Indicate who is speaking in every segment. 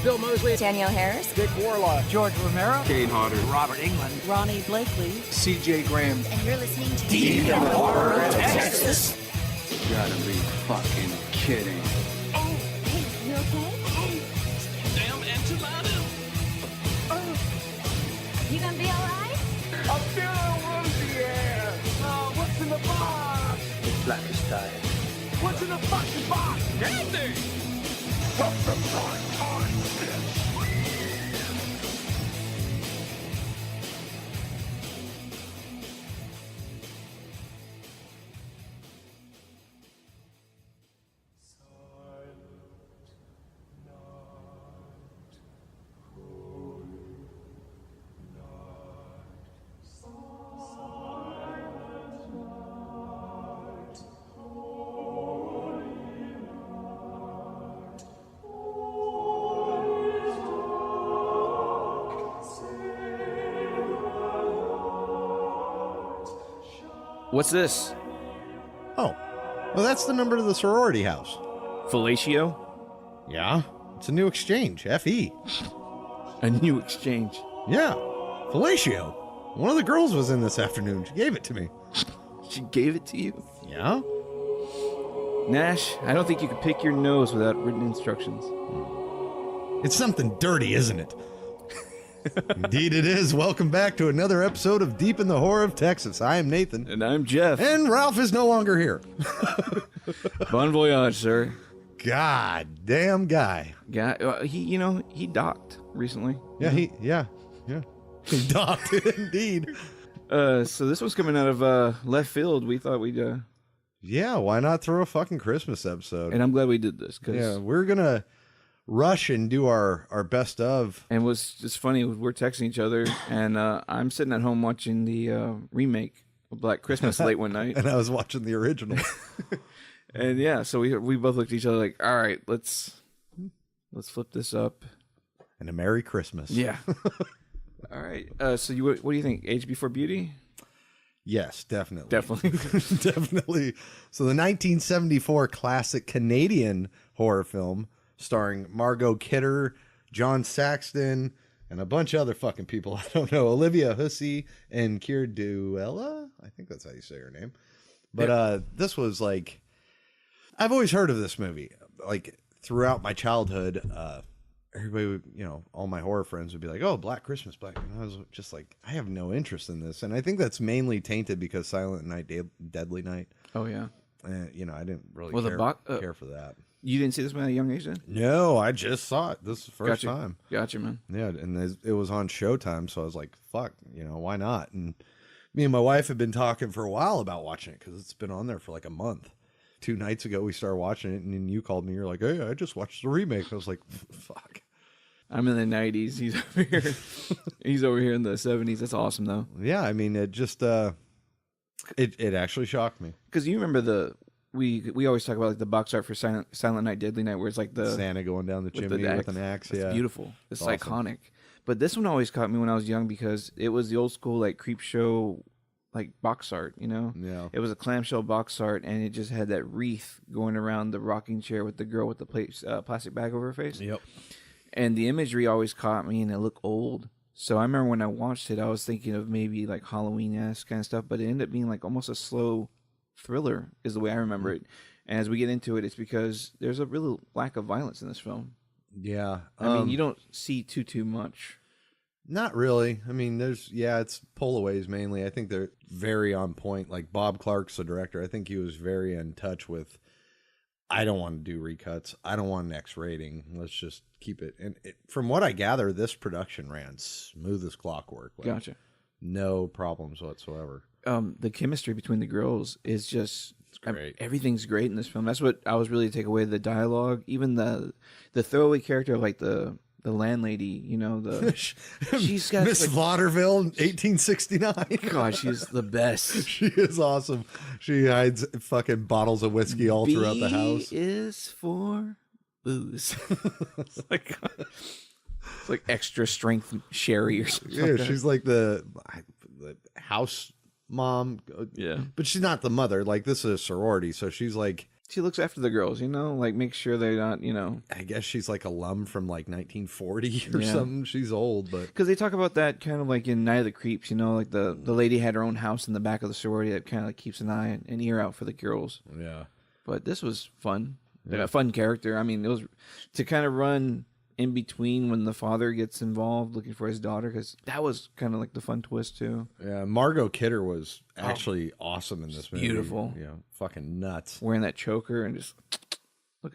Speaker 1: Bill Moseley,
Speaker 2: Danielle Harris,
Speaker 1: Dick Warlock,
Speaker 3: George Romero,
Speaker 4: Kane Hodder,
Speaker 1: Robert England,
Speaker 3: Ronnie Blakely,
Speaker 1: C.J. Graham.
Speaker 2: and you're listening to
Speaker 3: Deep in the Horror of Texas.
Speaker 4: You gotta be fucking kidding.
Speaker 2: Oh, hey, you okay?
Speaker 5: Damn enchilada.
Speaker 2: You gonna be alright?
Speaker 1: I'm feeling woozy here. What's in the box?
Speaker 4: It's black as tie.
Speaker 1: What's in the fucking box?
Speaker 5: Anything.
Speaker 6: What's this?
Speaker 7: Oh, well, that's the number to the sorority house.
Speaker 6: Fellatio?
Speaker 7: Yeah, it's a new exchange, FE.
Speaker 6: A new exchange.
Speaker 7: Yeah, fellatio. One of the girls was in this afternoon. She gave it to me.
Speaker 6: She gave it to you?
Speaker 7: Yeah?
Speaker 6: Nash, I don't think you could pick your nose without written instructions.
Speaker 7: It's something dirty, isn't it? Indeed it is. Welcome back to another episode of Deep in the Horror of Texas. I am Nathan.
Speaker 6: And I'm Jeff.
Speaker 7: And Ralph is no longer here.
Speaker 6: Bon voyage, sir.
Speaker 7: God damn guy.
Speaker 6: He docked recently.
Speaker 7: Yeah, he docked it indeed.
Speaker 6: So this was coming out of left field. We thought we'd
Speaker 7: Yeah, why not throw a fucking Christmas episode?
Speaker 6: and I'm glad we did this
Speaker 7: Yeah, we're gonna rush and do our best of.
Speaker 6: and what's just funny, we're texting each other, and I'm sitting at home watching the remake of Black Christmas late one night,
Speaker 7: And I was watching the original.
Speaker 6: and yeah, so we both looked at each other like, all right, let's flip this up.
Speaker 7: And a Merry Christmas.
Speaker 6: Yeah. All right. So what do you think? Age Before Beauty?
Speaker 7: Yes, definitely.
Speaker 6: Definitely.
Speaker 7: Definitely. So the 1974 classic Canadian horror film starring Margot Kidder, John Saxton, and a bunch of other fucking people. I don't know. Olivia Hussey and Keir Duella? I think that's how you say her name. But this was like... I've always heard of this movie. Like, throughout my childhood, everybody would, all my horror friends would be like, oh, Black Christmas, Black. And I was just like, I have no interest in this. And I think that's mainly tainted because Silent Night, Deadly Night.
Speaker 6: Oh, yeah.
Speaker 7: I didn't really care for that.
Speaker 6: You didn't see this one at a young age then?
Speaker 7: No, I just saw it. This is the first time.
Speaker 6: Gotcha, man.
Speaker 7: Yeah, and it was on Showtime, so I was like, fuck, why not? And me and my wife have been talking for a while about watching it because it's been on there for like a month. 2 nights ago, we started watching it, and then you called me. You're like, hey, I just watched the remake. I was like, fuck.
Speaker 6: I'm in the 90s. He's over here. He's over here in the 70s. That's awesome, though.
Speaker 7: Yeah, I mean, it just, it actually shocked me.
Speaker 6: Because you remember we always talk about like the box art for Silent Night, Deadly Night, where it's like the
Speaker 7: Santa going down the chimney with an axe.
Speaker 6: It's
Speaker 7: yeah,
Speaker 6: beautiful. It's
Speaker 7: awesome.
Speaker 6: iconic. But this one always caught me when I was young because it was the old school like creep show like box art.
Speaker 7: Yeah.
Speaker 6: It was a clamshell box art, and it just had that wreath going around the rocking chair with the girl with the plastic bag over her face.
Speaker 7: Yep.
Speaker 6: And the imagery always caught me, and it looked old. So I remember when I watched it, I was thinking of maybe like Halloween-esque kind of stuff, but it ended up being like almost a slow thriller is the way I remember it. And as we get into it, it's because there's a real lack of violence in this film.
Speaker 7: Yeah.
Speaker 6: I mean, you don't see too much.
Speaker 7: Not really. I mean, it's pull-aways mainly. I think they're very on point. Like Bob Clark's the director. I think he was very in touch with, I don't want to do recuts. I don't want an X rating. Let's just keep it. And from what I gather, this production ran smooth as clockwork. Like,
Speaker 6: Gotcha.
Speaker 7: No problems whatsoever.
Speaker 6: The chemistry between the girls is just
Speaker 7: great.
Speaker 6: Everything's great in this film. That's what I was really take away. The dialogue, even the throwaway character of like the landlady, she's got
Speaker 7: Miss Vaudeville, 1869.
Speaker 6: God, she's the best.
Speaker 7: She is awesome. She hides fucking bottles of whiskey all throughout the house.
Speaker 6: B is for booze. It's like extra strength sherry or something.
Speaker 7: Yeah, she's like the house mom.
Speaker 6: Yeah.
Speaker 7: But she's not the mother. Like, this is a sorority, so she's like
Speaker 6: she looks after the girls, like make sure they're not,
Speaker 7: I guess she's like alum from like 1940 or
Speaker 6: Yeah.
Speaker 7: something. She's old, but
Speaker 6: because they talk about that kind of like in Night of the Creeps, like the lady had her own house in the back of the sorority that kind of like keeps an eye and ear out for the girls.
Speaker 7: yeah.
Speaker 6: But this was fun. A fun character. I mean, it was to kind of run in between when the father gets involved looking for his daughter, because that was kind of like the fun twist too.
Speaker 7: Yeah, Margot Kidder was actually awesome in this movie.
Speaker 6: beautiful.
Speaker 7: Yeah, fucking nuts.
Speaker 6: Wearing that choker and just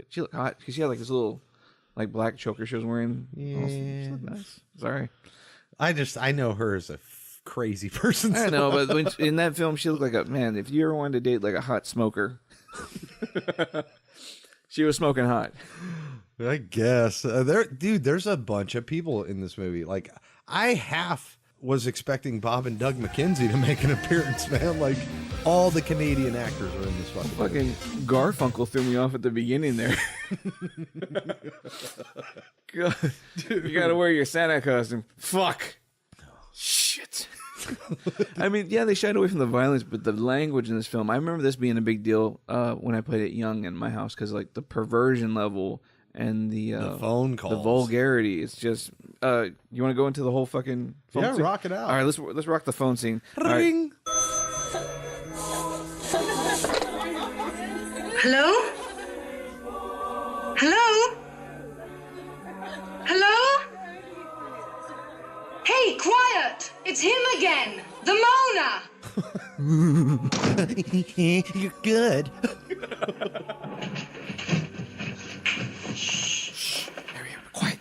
Speaker 6: she looked hot because she had like this little like black choker she was wearing.
Speaker 7: Yeah.
Speaker 6: She looked nice. Sorry.
Speaker 7: I know her as a crazy person.
Speaker 6: I know, but in that film, she looked like a man. If you ever wanted to date like a hot smoker, she was smoking hot.
Speaker 7: I guess there's a bunch of people in this movie. Like I half was expecting Bob and Doug McKenzie to make an appearance, man. Like all the Canadian actors are in this fucking movie.
Speaker 6: Fucking Garfunkel threw me off at the beginning there. God, you gotta wear your Santa costume. Fuck. Shit. I mean, yeah, they shied away from the violence, but the language in this film, I remember this being a big deal when I played it young in my house, because like the perversion level and the
Speaker 7: phone calls,
Speaker 6: the vulgarity. It's just, you want to go into the whole fucking phone
Speaker 7: Yeah,
Speaker 6: scene?
Speaker 7: rock it out.
Speaker 6: All right, let's rock the phone scene. All right.
Speaker 7: Ring.
Speaker 8: Hello? Hello? Hello? Hey, quiet! It's him again! The Mona!
Speaker 7: You're good.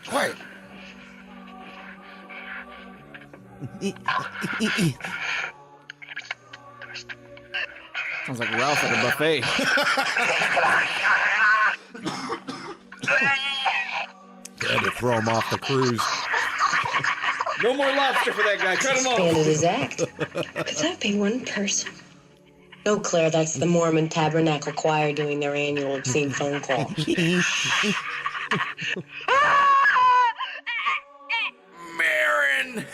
Speaker 6: Quiet. Sounds like Ralph at a buffet.
Speaker 7: Had to throw him off the cruise.
Speaker 6: No more lobster for that guy. Cut him
Speaker 8: Expanded
Speaker 6: off.
Speaker 8: his act. Could that be one person? No, Claire, that's the Mormon Tabernacle Choir doing their annual obscene phone call.
Speaker 6: Marin.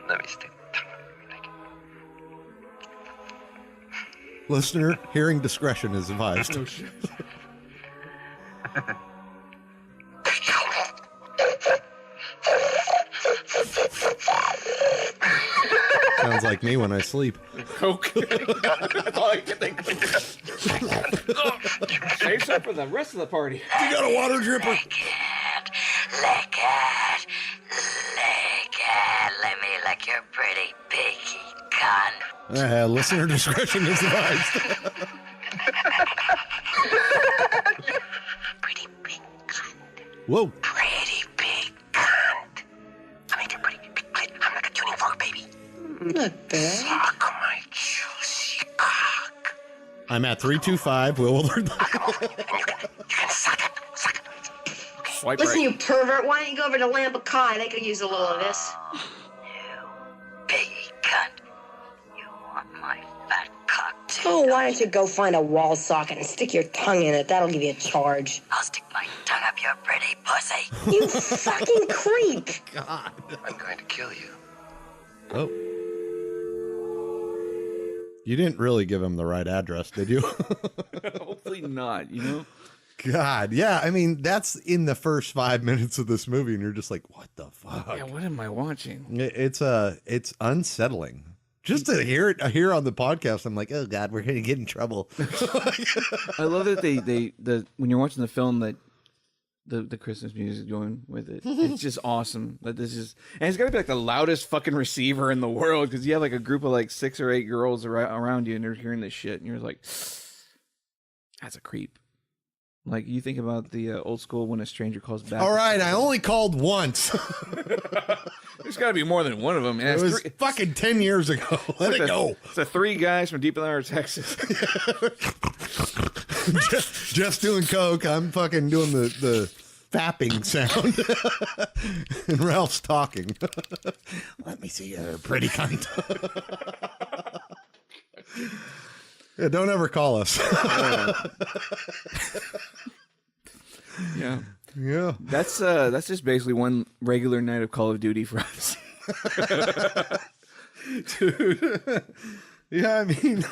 Speaker 1: Let me stick.
Speaker 7: Listener, hearing discretion is advised. Sounds like me when I sleep.
Speaker 6: Okay. That's all I can think of. Save some for the rest of the party.
Speaker 7: You got a water dripper.
Speaker 9: Lick it. Let me lick your pretty piggy cunt.
Speaker 7: Listener discretion is advised.
Speaker 9: Pretty big cunt.
Speaker 7: Whoa.
Speaker 9: Pretty big cunt. I make a pretty big clit. I'm like a tuning fork, baby.
Speaker 8: Not bad.
Speaker 9: Suck my juicy cock.
Speaker 7: I'm at 325. Will
Speaker 9: You can suck it. Suck it.
Speaker 6: Swipe
Speaker 8: Listen,
Speaker 6: right.
Speaker 8: you pervert, why don't you go over to Lamb Kai? They could use a little of this.
Speaker 9: Piggy cunt. You want my fat cock too?
Speaker 8: Oh, why don't you go find a wall socket and stick your tongue in it? That'll give you a charge.
Speaker 9: I'll stick my tongue up your pretty pussy.
Speaker 8: You fucking creep!
Speaker 7: God.
Speaker 1: I'm going to kill you.
Speaker 7: Oh. You didn't really give him the right address, did you?
Speaker 6: Hopefully not,
Speaker 7: God, yeah. I mean, that's in the first 5 minutes of this movie, and you're just like, "What the fuck?"
Speaker 6: Yeah, what am I watching?
Speaker 7: It's unsettling. Just to hear it here on the podcast, I'm like, "Oh God, we're gonna get in trouble."
Speaker 6: I love that they when you're watching the film that the Christmas music going with it. It's just awesome. That this is, and it's got to be like the loudest fucking receiver in the world, because you have like a group of like 6 or 8 girls around you, and they're hearing this shit, and you're like, that's a creep. Like, you think about the old school When a Stranger Calls Back.
Speaker 7: All right, I only called once.
Speaker 6: There's got to be more than one of them. Man.
Speaker 7: It was fucking 10 years ago. Let it go.
Speaker 6: It's the 3 guys from deep in the heart of Texas.
Speaker 7: Jeff's doing coke. I'm fucking doing the fapping sound. And Ralph's talking. Let me see your pretty cunt. Yeah, don't ever call us.
Speaker 6: Yeah.
Speaker 7: Yeah.
Speaker 6: That's just basically one regular night of Call of Duty for us.
Speaker 7: Dude. Yeah, I mean,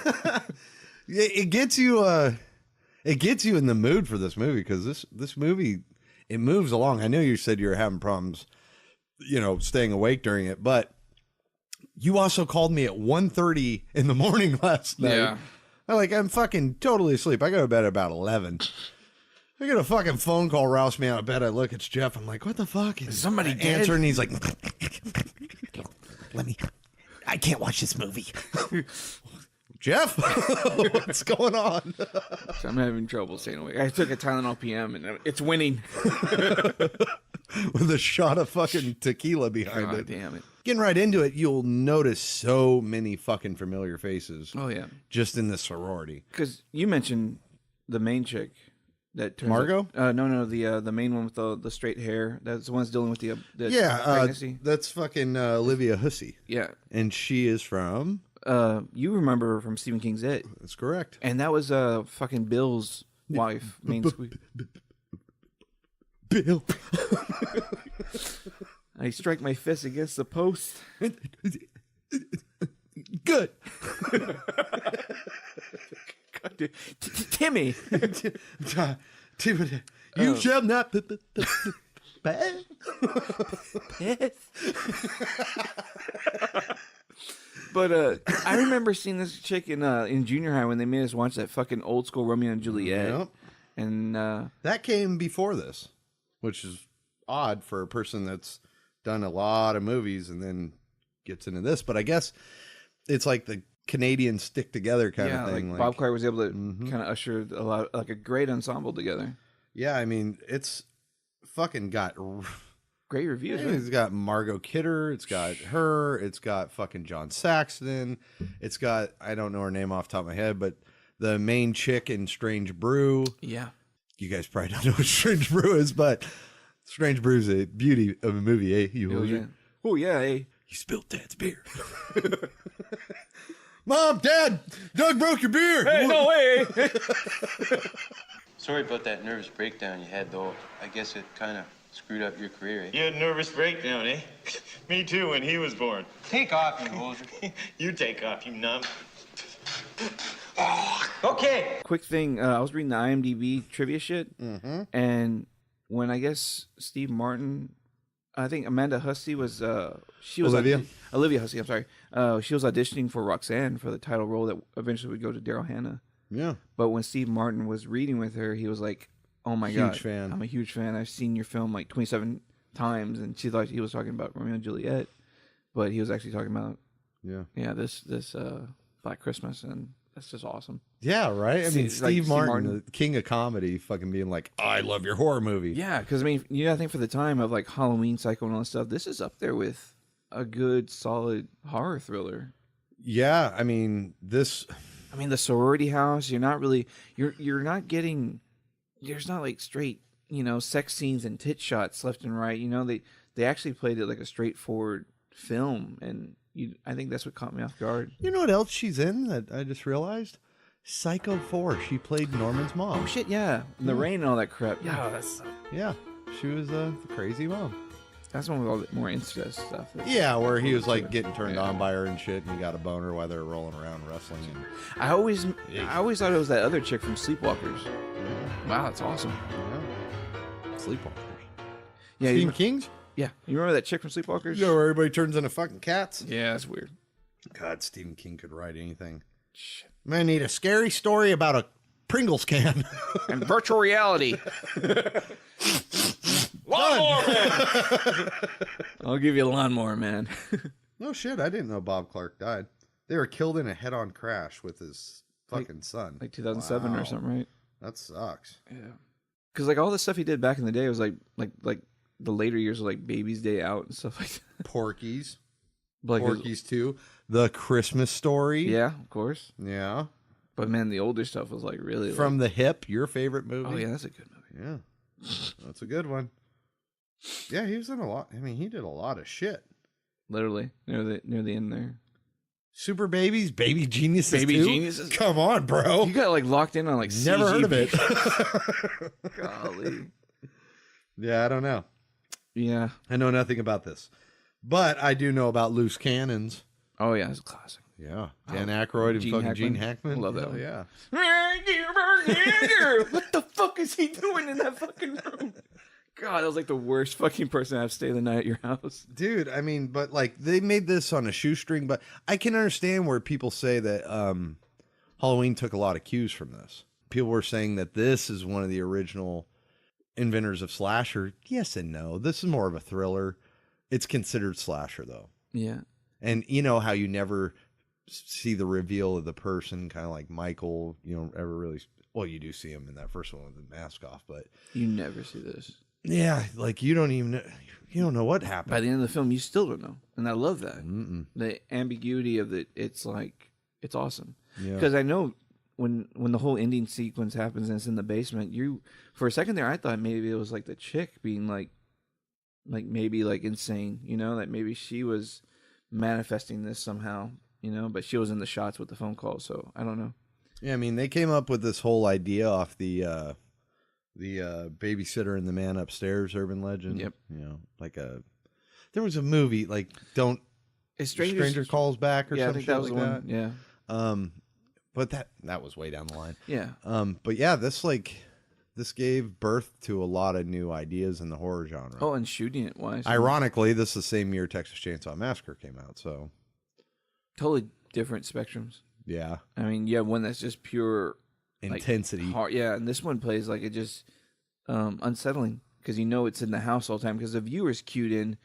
Speaker 7: it gets you in the mood for this movie because this movie, it moves along. I know you said you were having problems, staying awake during it, but you also called me at 1:30 in the morning last night.
Speaker 6: Yeah.
Speaker 7: I'm fucking totally asleep. I go to bed at about 11. I get a fucking phone call, rouse me out of bed. I look, it's Jeff. I'm like, what the fuck? Is
Speaker 6: somebody dead?
Speaker 7: answer? And he's like, I can't watch this movie. Jeff, what's going on?
Speaker 6: So I'm having trouble staying awake. I took a Tylenol PM and it's winning.
Speaker 7: With a shot of fucking tequila behind
Speaker 6: God
Speaker 7: it.
Speaker 6: damn it.
Speaker 7: Getting right into it, you'll notice so many fucking familiar faces.
Speaker 6: Oh, yeah.
Speaker 7: Just in the sorority.
Speaker 6: Because you mentioned the main chick. That turns
Speaker 7: Margot?
Speaker 6: No, the main one with the straight hair. That's the one's dealing with the pregnancy.
Speaker 7: That's fucking Olivia Hussey.
Speaker 6: Yeah.
Speaker 7: And she is from...
Speaker 6: you remember her from Stephen King's It.
Speaker 7: That's correct.
Speaker 6: And that was fucking Bill's wife, main squeak.
Speaker 7: Bill.
Speaker 6: I strike my fist against the post.
Speaker 7: Good.
Speaker 6: Timmy.
Speaker 7: You shall not bad.
Speaker 6: But I remember seeing this chick in junior high when they made us watch that fucking old school Romeo and Juliet.
Speaker 7: Yep.
Speaker 6: And
Speaker 7: that came before this, which is odd for a person that's done a lot of movies and then gets into this. But I guess it's like the Canadian stick together kind of thing.
Speaker 6: Like Bob Clark was able to kind of usher a great ensemble together.
Speaker 7: Yeah, I mean, it's fucking got
Speaker 6: great reviews.
Speaker 7: Yeah, it's got Margot Kidder. It's got her. It's got fucking John Saxton. It's got, I don't know her name off the top of my head, but the main chick in Strange Brew.
Speaker 6: Yeah.
Speaker 7: You guys probably don't know what Strange Brew is, but Strange Brew is a beauty of a movie, eh?
Speaker 6: Oh, yeah, eh?
Speaker 7: You spilled Dad's beer. Mom, Dad, Doug broke your beer.
Speaker 6: Hey, no way.
Speaker 10: Sorry about that nervous breakdown you had, though. I guess it kind of screwed up your career, eh?
Speaker 11: You had a nervous breakdown, eh? Me too, when he was born.
Speaker 10: Take off, you hoser.
Speaker 11: You take off, you numb.
Speaker 10: Okay.
Speaker 6: Quick thing, I was reading the IMDb trivia shit, and when I guess Steve Martin, I think Amanda Hussey was Olivia Hussey. I'm sorry. She was auditioning for Roxanne for the title role that eventually would go to Daryl Hannah.
Speaker 7: Yeah.
Speaker 6: But when Steve Martin was reading with her, he was like, "Oh my god,
Speaker 7: huge fan.
Speaker 6: I'm a huge fan. I've seen your film like 27 times." And she thought he was talking about Romeo and Juliet, but he was actually talking about this Black Christmas, and that's just awesome.
Speaker 7: Yeah, right. I mean,
Speaker 6: Like
Speaker 7: Steve Martin, the king of comedy, fucking being like, "I love your horror movie."
Speaker 6: Yeah, because I mean, I think for the time of like Halloween, Psycho, and all that stuff, this is up there with a good, solid horror thriller.
Speaker 7: Yeah, I mean, this.
Speaker 6: I mean, the sorority house. You're not really. You're not getting. There's not like straight, sex scenes and tit shots left and right. They actually played it like a straightforward film, and I think that's what caught me off guard.
Speaker 7: You know what else she's in that I just realized? Psycho 4. She played Norman's mom.
Speaker 6: Oh shit, yeah. The rain and all that crap. Yeah,
Speaker 7: Yeah, she was the crazy mom.
Speaker 6: That's one with all the more incest stuff.
Speaker 7: Yeah, where he was like getting turned on by her and shit, and he got a boner while they were rolling around wrestling. And...
Speaker 6: I always thought it was that other chick from Sleepwalkers.
Speaker 7: Yeah.
Speaker 6: Wow, that's awesome.
Speaker 7: Yeah. Sleepwalkers.
Speaker 6: Yeah,
Speaker 7: Stephen King's?
Speaker 6: Yeah, you remember that chick from Sleepwalkers?
Speaker 7: Yeah, where everybody turns into fucking cats.
Speaker 6: Yeah, that's weird.
Speaker 7: God, Stephen King could write anything. Shit. Man, I need a scary story about a Pringles can.
Speaker 6: And virtual reality. Lawnmower Man! I'll give you a Lawnmower Man.
Speaker 7: No shit, I didn't know Bob Clark died. They were killed in a head-on crash with his fucking son.
Speaker 6: Like 2007 or something, right?
Speaker 7: That sucks.
Speaker 6: Yeah. Because like all the stuff he did back in the day was like the later years of like Baby's Day Out and stuff like that.
Speaker 7: Porky's.
Speaker 6: Like
Speaker 7: Porky's 2. The Christmas Story.
Speaker 6: Yeah, of course.
Speaker 7: Yeah.
Speaker 6: But man, the older stuff was like really
Speaker 7: From the Hip, your favorite movie.
Speaker 6: Oh yeah, that's a good movie.
Speaker 7: Yeah. That's a good one. Yeah, he was in a lot. I mean, he did a lot of shit.
Speaker 6: Literally near the end there.
Speaker 7: Super Babies, Baby Geniuses.
Speaker 6: Baby
Speaker 7: too?
Speaker 6: Geniuses.
Speaker 7: Come on, bro.
Speaker 6: You got like locked in on like
Speaker 7: never
Speaker 6: CG
Speaker 7: heard of it.
Speaker 6: Golly.
Speaker 7: Yeah, I don't know.
Speaker 6: Yeah,
Speaker 7: I know nothing about this, but I do know about loose cannons.
Speaker 6: Oh yeah, it's a classic.
Speaker 7: Yeah, Dan Aykroyd and
Speaker 6: Gene
Speaker 7: fucking
Speaker 6: Hackman.
Speaker 7: Gene Hackman.
Speaker 6: Love that
Speaker 7: Hell
Speaker 6: one.
Speaker 7: yeah.
Speaker 6: What the fuck is he doing in that fucking room? God, that was like the worst fucking person to have stay the night at your house.
Speaker 7: Dude, I mean, but like they made this on a shoestring, but I can understand where people say that Halloween took a lot of cues from this. People were saying that this is one of the original inventors of slasher. Yes and no. This is more of a thriller. It's considered slasher though.
Speaker 6: Yeah.
Speaker 7: And you know how you never see the reveal of the person, kind of like Michael, you don't ever really, well, you do see him in that first one with the mask off, but
Speaker 6: You never see this.
Speaker 7: yeah, like you don't know what happened.
Speaker 6: By the end of the film, you still don't know. And I love that. The ambiguity of it, it's like, it's awesome.
Speaker 7: Yeah.
Speaker 6: Because I know when the whole ending sequence happens and it's in the basement, for a second there, I thought maybe it was like the chick being like maybe like insane, you know, that maybe she was manifesting this somehow, you know, but she was in the shots with the phone call, so I don't know.
Speaker 7: Yeah, I mean, they came up with this whole idea off the babysitter and the man upstairs urban legend.
Speaker 6: Yep.
Speaker 7: You know, there was a movie like Stranger Calls Back or
Speaker 6: yeah,
Speaker 7: something.
Speaker 6: I think that was
Speaker 7: like
Speaker 6: the
Speaker 7: that.
Speaker 6: one. Yeah.
Speaker 7: But that was way down the line.
Speaker 6: Yeah.
Speaker 7: But yeah, this gave birth to a lot of new ideas in the horror genre.
Speaker 6: Oh, and shooting it wise.
Speaker 7: Ironically, this is the same year Texas Chainsaw Massacre came out, so
Speaker 6: Totally different spectrums.
Speaker 7: yeah.
Speaker 6: I mean, you have one that's just pure
Speaker 7: Intensity.
Speaker 6: Like, hard, yeah, and this one plays like it just unsettling because you know it's in the house all the time because the viewer's cued in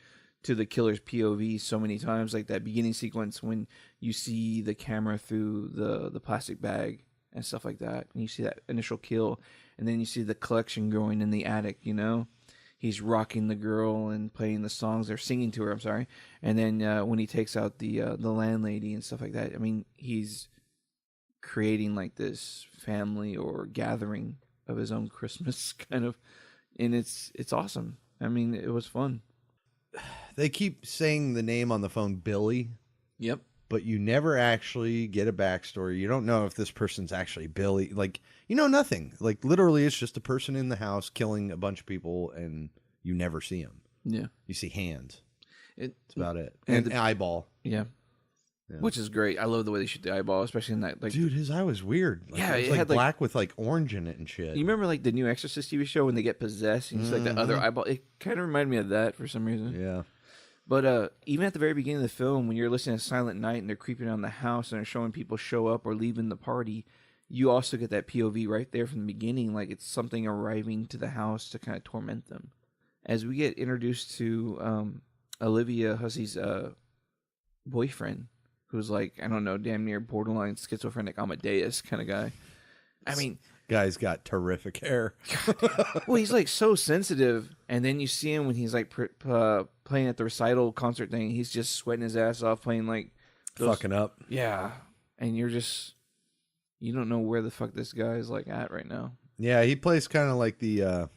Speaker 6: to the killer's POV so many times, like that beginning sequence when you see the camera through the plastic bag and stuff like that, and you see that initial kill, and then you see the collection growing in the attic, you know? He's rocking the girl and playing the songs, they're singing to her, I'm sorry, and then when he takes out the landlady and stuff like that, I mean, he's creating like this family or gathering of his own Christmas kind of, and it's awesome. I mean, it was fun.
Speaker 7: They keep saying the name on the phone, Billy.
Speaker 6: Yep.
Speaker 7: But you never actually get a backstory. You don't know if this person's actually Billy. Like, you know nothing. Like, literally, it's just a person in the house killing a bunch of people, and you never see him.
Speaker 6: Yeah.
Speaker 7: You see hands.
Speaker 6: That's
Speaker 7: about it. And the eyeball.
Speaker 6: Yeah. Which is great. I love the way they shoot the eyeball, especially in that. Like,
Speaker 7: dude, his eye was weird. Like,
Speaker 6: yeah,
Speaker 7: it was
Speaker 6: it had
Speaker 7: black with like orange in it and shit.
Speaker 6: You remember like the new Exorcist TV show when they get possessed and you see like the other eyeball? It kind of reminded me of that for some reason.
Speaker 7: Yeah.
Speaker 6: But even at the very beginning of the film, when you're listening to Silent Night and they're creeping around the house and they're showing people show up or leaving the party, you also get that POV right there from the beginning, like it's something arriving to the house to kind of torment them. As we get introduced to Olivia Hussey's boyfriend, who's like, I don't know, damn near borderline schizophrenic Amadeus kind of guy. I mean,
Speaker 7: guy's got terrific hair.
Speaker 6: Well, he's like so sensitive, and then you see him when he's like playing at the recital concert thing. He's just sweating his ass off playing like
Speaker 7: fucking up.
Speaker 6: Yeah, and you don't know where the fuck this guy is like at right now.
Speaker 7: Yeah, he plays kind of like the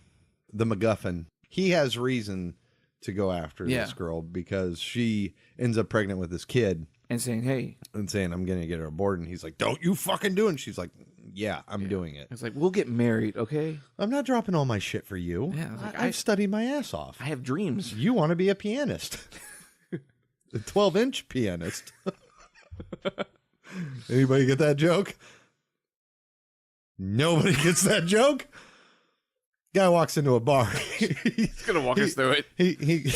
Speaker 7: MacGuffin. He has reason to go after this girl because she ends up pregnant with this kid.
Speaker 6: And saying, hey.
Speaker 7: And saying, I'm going to get her aborted. And he's like, don't you fucking do it. And she's like, yeah, I'm doing it.
Speaker 6: It's like, we'll get married, okay?
Speaker 7: I'm not dropping all my shit for you.
Speaker 6: Yeah,
Speaker 7: I've studied my ass off.
Speaker 6: I have dreams.
Speaker 7: You want to be a pianist. A 12-inch pianist. Anybody get that joke? Nobody gets that joke? Guy walks into a bar.
Speaker 6: He's gonna walk us through it.
Speaker 7: He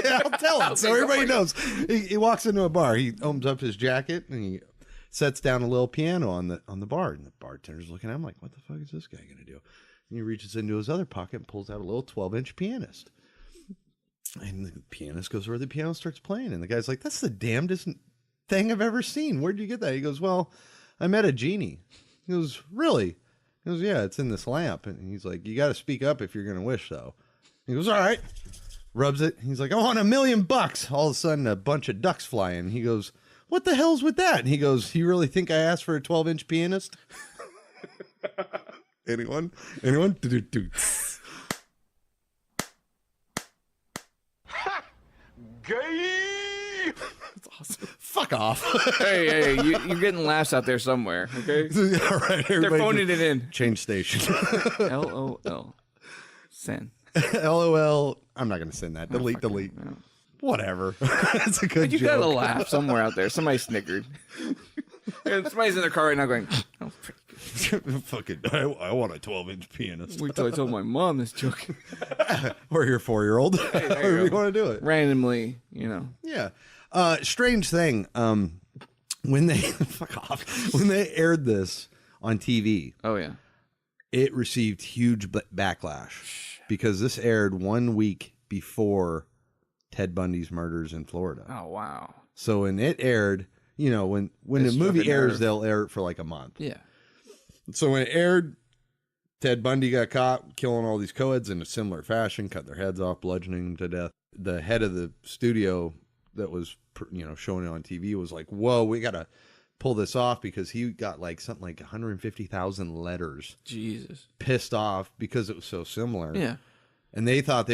Speaker 7: I'll tell it so everybody knows. He walks into a bar. He opens up his jacket and he sets down a little piano on the bar. And the bartender's looking at him like, "What the fuck is this guy gonna do?" And he reaches into his other pocket and pulls out a little 12-inch pianist. And the pianist goes where the piano starts playing. And the guy's like, "That's the damnedest thing I've ever seen. Where'd you get that?" He goes, "Well, I met a genie." He goes, "Really?" He goes, "Yeah, it's in this lamp." And he's like, "You got to speak up if you're going to wish, though." He goes, "All right." Rubs it. He's like, "I want $1 million." All of a sudden, a bunch of ducks fly in. He goes, "What the hell's with that?" And he goes, "You really think I asked for a 12-inch pianist?" Anyone?
Speaker 1: Gay!
Speaker 6: That's awesome.
Speaker 7: Fuck off.
Speaker 6: hey, you're getting laughs out there somewhere, okay?
Speaker 7: All right,
Speaker 6: they're phoning it in.
Speaker 7: Change station.
Speaker 6: LOL. Send.
Speaker 7: LOL. I'm not going to send that. Delete.
Speaker 6: No.
Speaker 7: Whatever. It's a good
Speaker 6: You
Speaker 7: joke.
Speaker 6: gotta laugh somewhere out there. Somebody snickered. And somebody's in their car right now going, oh,
Speaker 7: Fucking, I want a 12-inch pianist.
Speaker 6: wait till I told my mom this joke.
Speaker 7: Or your 4-year-old. However you want to do it.
Speaker 6: Randomly, you know.
Speaker 7: Yeah. Strange thing. When they fuck off. When they aired this on TV.
Speaker 6: Oh yeah.
Speaker 7: It received huge backlash because this aired 1 week before Ted Bundy's murders in Florida.
Speaker 6: Oh wow.
Speaker 7: So when it aired, you know, when the movie airs, they'll air it for like a month.
Speaker 6: Yeah.
Speaker 7: So when it aired, Ted Bundy got caught killing all these co-eds in a similar fashion, cut their heads off, bludgeoning them to death. The head of the studio that was, you know, showing it on TV was like, whoa, we got to pull this off because he got like something like 150,000 letters.
Speaker 6: Jesus.
Speaker 7: Pissed off because it was so similar.
Speaker 6: Yeah.
Speaker 7: And they thought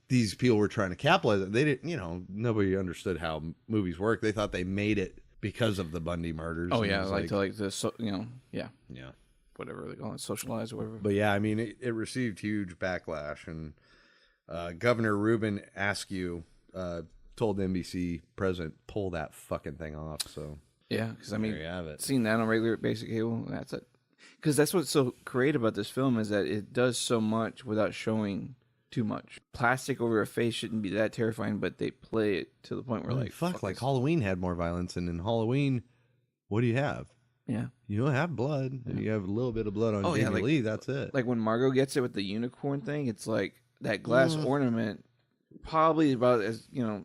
Speaker 7: these people were trying to capitalize. They didn't, you know, nobody understood how movies work. They thought they made it because of the Bundy murders.
Speaker 6: Oh yeah, like the you know, yeah.
Speaker 7: Yeah.
Speaker 6: Whatever they call it, socialized or whatever.
Speaker 7: But yeah, I mean, it received huge backlash, and Governor Rubin Askew told the NBC president pull that fucking thing off. So
Speaker 6: yeah, because I mean,
Speaker 7: there you have it.
Speaker 6: Seeing that on regular basic cable, that's it. Because that's what's so great about this film is that it does so much without showing too much. Plastic over a face shouldn't be that terrifying, but they play it to the point where
Speaker 7: fuck, like Halloween had more violence, and in Halloween, what do you have?
Speaker 6: Yeah.
Speaker 7: You don't have blood. Yeah. You have a little bit of blood on Jamie Lee. That's it.
Speaker 6: Like when Margot gets it with the unicorn thing, it's like that glass ornament, probably about as, you know.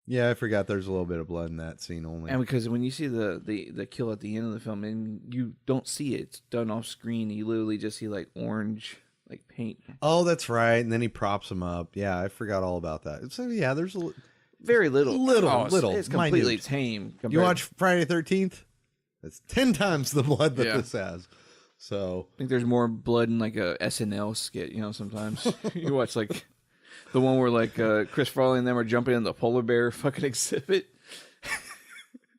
Speaker 7: Yeah, I forgot there's a little bit of blood in that scene only.
Speaker 6: And because when you see the kill at the end of the film, and you don't see it, it's done off screen. You literally just see like orange, like paint.
Speaker 7: Oh, that's right. And then he props him up. Yeah, I forgot all about that. So yeah, there's
Speaker 6: very little. It's completely
Speaker 7: minute.
Speaker 6: Tame.
Speaker 7: You watch Friday the 13th? It's 10 times the blood that this has. So
Speaker 6: I think there's more blood in like a SNL skit, you know, sometimes. You watch like the one where like Chris Farley and them are jumping in the polar bear fucking exhibit.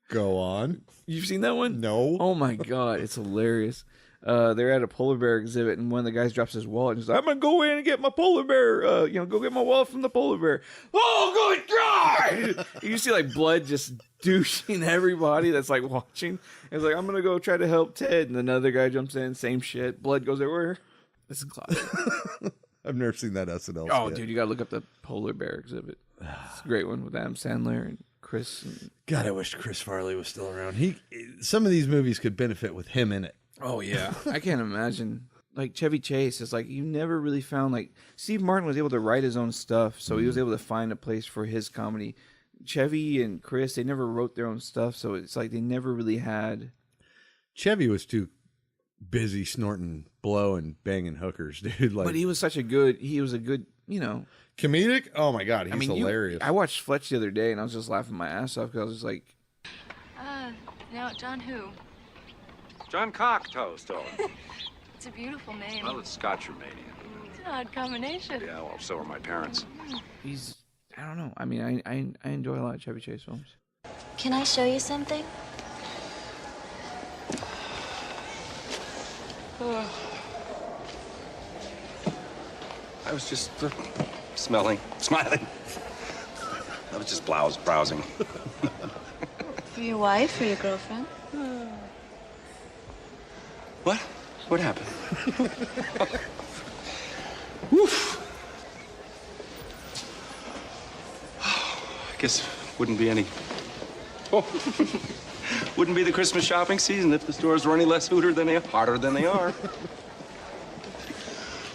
Speaker 7: Go on.
Speaker 6: You've seen that one?
Speaker 7: No.
Speaker 6: Oh my God, it's hilarious. They're at a polar bear exhibit, and one of the guys drops his wallet and says, "I'm gonna go in and get my polar bear. You know, go get my wallet from the polar bear." Oh, good God! You see like blood just douching everybody that's like watching. It's like, I'm gonna go try to help Ted, and another guy jumps in, same shit. Blood goes everywhere. This is classic.
Speaker 7: I've never seen that SNL.
Speaker 6: Oh,
Speaker 7: skit.
Speaker 6: dude, you gotta look up the polar bear exhibit. It's a great one with Adam Sandler and Chris.
Speaker 7: God, I wish Chris Farley was still around. Some of these movies could benefit with him in it.
Speaker 6: Oh yeah, I can't imagine. Like Chevy Chase is like, you never really found like Steve Martin was able to write his own stuff, so he was able to find a place for his comedy. Chevy and Chris, they never wrote their own stuff, so it's like they never really had.
Speaker 7: Chevy was too busy snorting blow and banging hookers, dude. Like,
Speaker 6: but he was such a good. He was a good, you know,
Speaker 7: comedic. Oh my God, he's hilarious.
Speaker 6: I watched Fletch the other day, and I was just laughing my ass off because I was just like,
Speaker 2: No, John who?
Speaker 12: John Cocktoast, oh.
Speaker 2: It's a beautiful name.
Speaker 12: Well, it's Scotch Romanian.
Speaker 2: It's an odd combination.
Speaker 12: Yeah, well, so are my parents.
Speaker 6: he's. I don't know. I mean, I enjoy a lot of Chevy Chase films.
Speaker 2: Can I show you something?
Speaker 12: I was just smiling. I was just browsing.
Speaker 2: For your wife or your girlfriend?
Speaker 12: What? What happened? Woof. I guess wouldn't be any. Oh. Wouldn't be the Christmas shopping season if the stores were any less hotter than they are.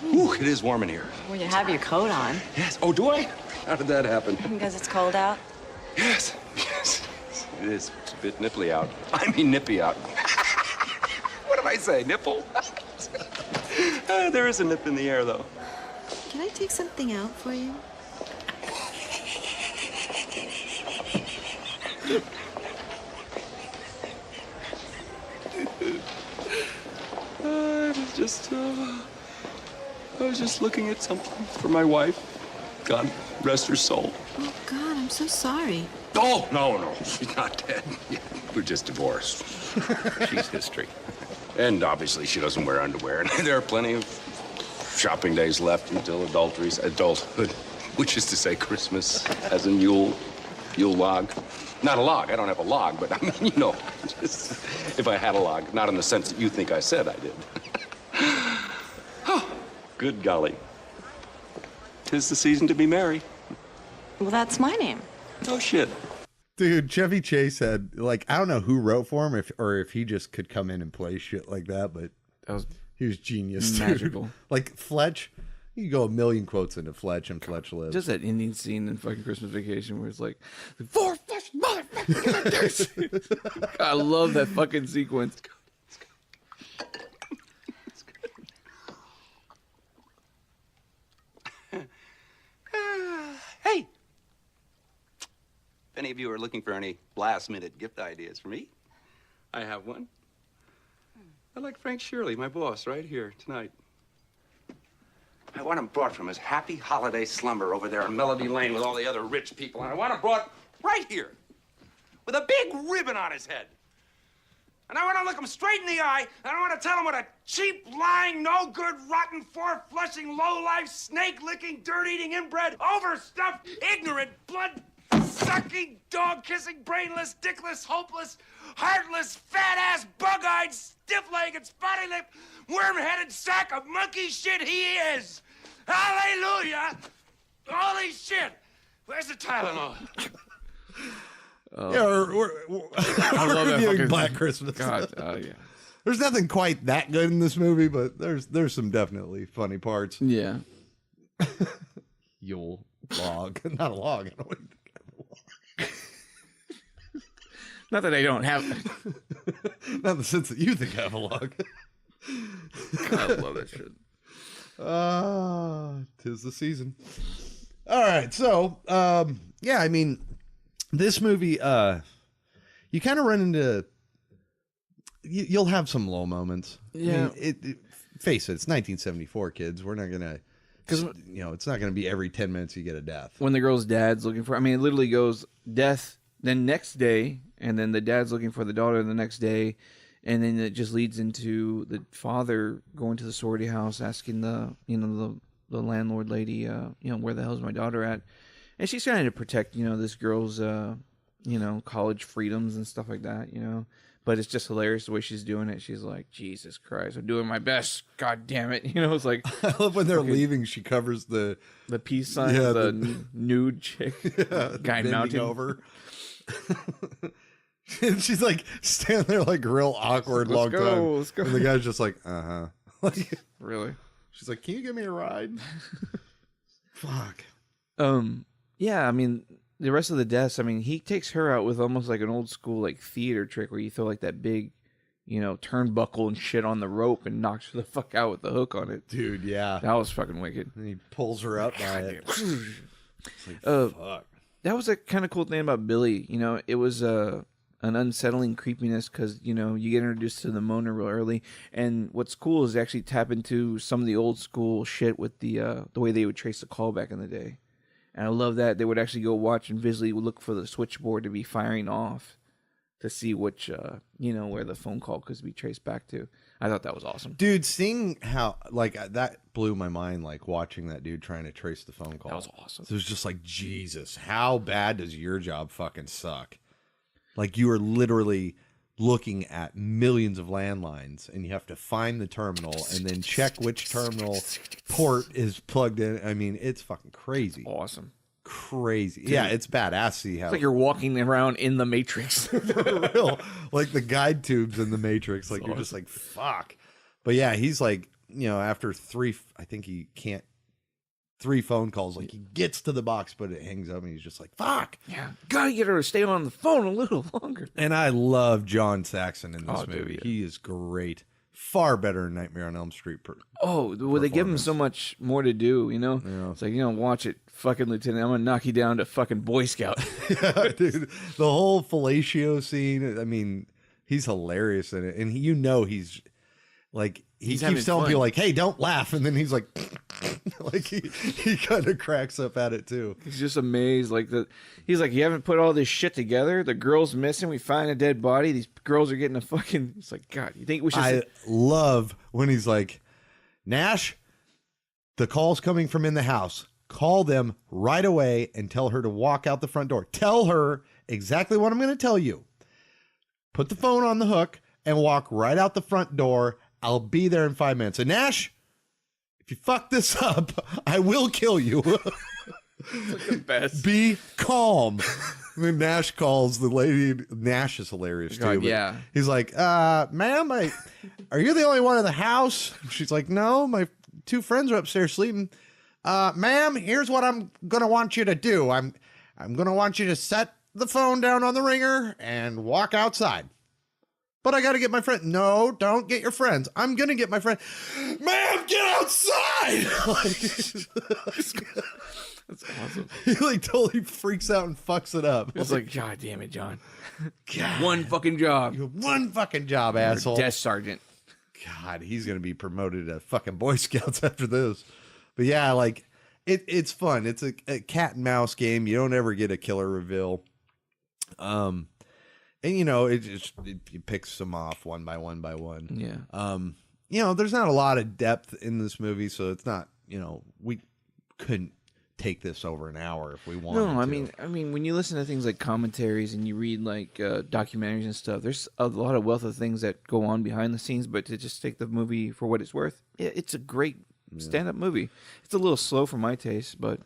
Speaker 12: Ooh, it is warm in here.
Speaker 13: Well, you have your coat on.
Speaker 12: Yes. Oh, do I? How did that happen?
Speaker 13: Because it's cold out?
Speaker 12: Yes. It is. It's a bit nipply out. I mean nippy out. What did I say? Nipple? There is a nip in the air, though.
Speaker 13: Can I take something out for you?
Speaker 12: I was just looking at something for my wife. God rest her soul.
Speaker 13: Oh, God, I'm so sorry.
Speaker 12: Oh, no, she's not dead. We're just divorced. She's history. And obviously she doesn't wear underwear. And there are plenty of shopping days left until adulthood. which is to say Christmas as in Yule log. Not a log. I don't have a log, but I mean, you know, just if I had a log, not in the sense that you think I said I did. Oh, good golly. 'Tis the season to be merry.
Speaker 13: Well, that's my name.
Speaker 12: Oh, shit.
Speaker 7: Dude, Chevy Chase had, like, I don't know who wrote for him or if he just could come in and play shit like that, but he was genius.
Speaker 6: Magical.
Speaker 7: Dude. Like, Fletch, you can go a million quotes into Fletch and Fletch lives.
Speaker 6: Just that ending scene in fucking Christmas Vacation where it's like, 4 fucking motherfuckers. I love that fucking sequence.
Speaker 12: Hey! If any of you are looking for any last-minute gift ideas for me, I have one. I like Frank Shirley, my boss, right here tonight. I want him brought from his happy holiday slumber over there in Melody Lane with all the other rich people, and I want him brought right here with a big ribbon on his head. And I want to look him straight in the eye, and I want to tell him what a cheap, lying, no-good, rotten, four-flushing, low-life, snake-licking, dirt-eating, inbred, overstuffed, ignorant, blood-sucking, dog-kissing, brainless, dickless, hopeless, heartless, fat-ass, bug-eyed, stiff-legged, spotty-lipped, worm-headed sack of monkey shit he is. Hallelujah! Holy shit! Where's the Tylenol?
Speaker 7: Yeah, we're
Speaker 6: I love that
Speaker 7: reviewing
Speaker 6: fucking
Speaker 7: Black Christmas.
Speaker 6: God, yeah.
Speaker 7: There's nothing quite that good in this movie, but there's some definitely funny parts.
Speaker 6: Yeah.
Speaker 7: Yule log, not a log. I don't think I have a log.
Speaker 6: Not that I don't have.
Speaker 7: Not in the sense that you think I have a log.
Speaker 6: I love that shit.
Speaker 7: Tis the season. All right, so yeah, I mean, this movie, you kind of run into. You'll have some low moments.
Speaker 6: Yeah.
Speaker 7: I mean, face it, it's 1974, kids. We're not gonna, because you know, it's not gonna be every 10 minutes you get a death.
Speaker 6: When the girl's dad's looking for, I mean, it literally goes death, then next day, and then the dad's looking for the daughter the next day, and then it just leads into the father going to the sorority house, asking the landlord lady, where the hell's my daughter at? And she's trying to protect, this girl's, college freedoms and stuff like that, But it's just hilarious the way she's doing it. She's like, Jesus Christ, I'm doing my best. God damn it. It's like.
Speaker 7: I love when they're leaving, she covers the
Speaker 6: peace sign, the nude chick. Guy mounting
Speaker 7: over. And she's like standing there like real awkward long time.
Speaker 6: Let's go.
Speaker 7: And the guy's just like, like,
Speaker 6: really?
Speaker 7: She's like, can you give me a ride? Fuck.
Speaker 6: Yeah, I mean, the rest of the deaths, I mean, he takes her out with almost like an old school like theater trick where you throw like that big, turnbuckle and shit on the rope and knocks her the fuck out with the hook on it.
Speaker 7: Dude, yeah.
Speaker 6: That was fucking wicked.
Speaker 7: And he pulls her up by it.
Speaker 6: It's like, fuck. That was a kind of cool thing about Billy. It was an unsettling creepiness because, you get introduced to the Mona real early. And what's cool is they actually tap into some of the old school shit with the way they would trace the call back in the day. And I love that they would actually go watch and visually look for the switchboard to be firing off to see which, where the phone call could be traced back to. I thought that was awesome.
Speaker 7: Dude, seeing how, that blew my mind, watching that dude trying to trace the phone call.
Speaker 6: That was awesome.
Speaker 7: So it was just like, Jesus, how bad does your job fucking suck? You are literally looking at millions of landlines and you have to find the terminal and then check which terminal port is plugged in. I mean, it's fucking crazy.
Speaker 6: Awesome.
Speaker 7: Crazy. Dude, yeah, it's badass. See how
Speaker 6: it's like you're walking around in the Matrix.
Speaker 7: For real. Like the guide tubes in the Matrix. You're just like, fuck. But yeah, he's like, after three phone calls, he gets to the box, but it hangs up and he's just like, fuck.
Speaker 6: Yeah. Gotta get her to stay on the phone a little longer.
Speaker 7: And I love John Saxon in this movie.
Speaker 6: Dude, yeah.
Speaker 7: He is great. Far better than Nightmare on Elm Street.
Speaker 6: They give him so much more to do, Yeah. It's like, watch it, fucking Lieutenant. I'm gonna knock you down to fucking Boy Scout.
Speaker 7: Yeah, dude. The whole fellatio scene, I mean, he's hilarious in it. And he's like, he keeps telling people hey, don't laugh. And then he's like, he kind of cracks up at it too.
Speaker 6: He's just amazed. He's like, you haven't put all this shit together. The girl's missing. We find a dead body. These girls are getting a fucking. It's like, God, you think we should?
Speaker 7: I love when he's like, Nash, the call's coming from in the house. call them right away and tell her to walk out the front door. Tell her exactly what I'm going to tell you. Put the phone on the hook and walk right out the front door. I'll be there in 5 minutes. And Nash, if you fuck this up, I will kill you.
Speaker 6: It's like the best.
Speaker 7: Be calm. When Nash calls the lady, Nash is hilarious too.
Speaker 6: Yeah.
Speaker 7: He's like, ma'am, are you the only one in the house? She's like, no, my 2 friends are upstairs sleeping. Ma'am, here's what I'm going to want you to do. I'm going to want you to set the phone down on the ringer and walk outside. But I got to get my friend. No, don't get your friends. I'm going to get my friend. Ma'am, get outside.
Speaker 6: That's awesome.
Speaker 7: He like totally freaks out and fucks it up.
Speaker 6: It's like, God damn it, John. God. One fucking job.
Speaker 7: You have one fucking job, asshole.
Speaker 6: Desk sergeant.
Speaker 7: God, he's going to be promoted to fucking Boy Scouts after this. But yeah, like, it's fun. It's a cat and mouse game. You don't ever get a killer reveal. And, you know, it picks them off one by one by one.
Speaker 6: Yeah.
Speaker 7: You know, there's not a lot of depth in this movie, so it's not, you know, we couldn't take this over an hour if we wanted to.
Speaker 6: No, I mean, when you listen to things like commentaries and you read like documentaries and stuff, there's a lot of wealth of things that go on behind the scenes. But to just take the movie for what it's worth, it's a great stand-up movie. It's a little slow for my taste, but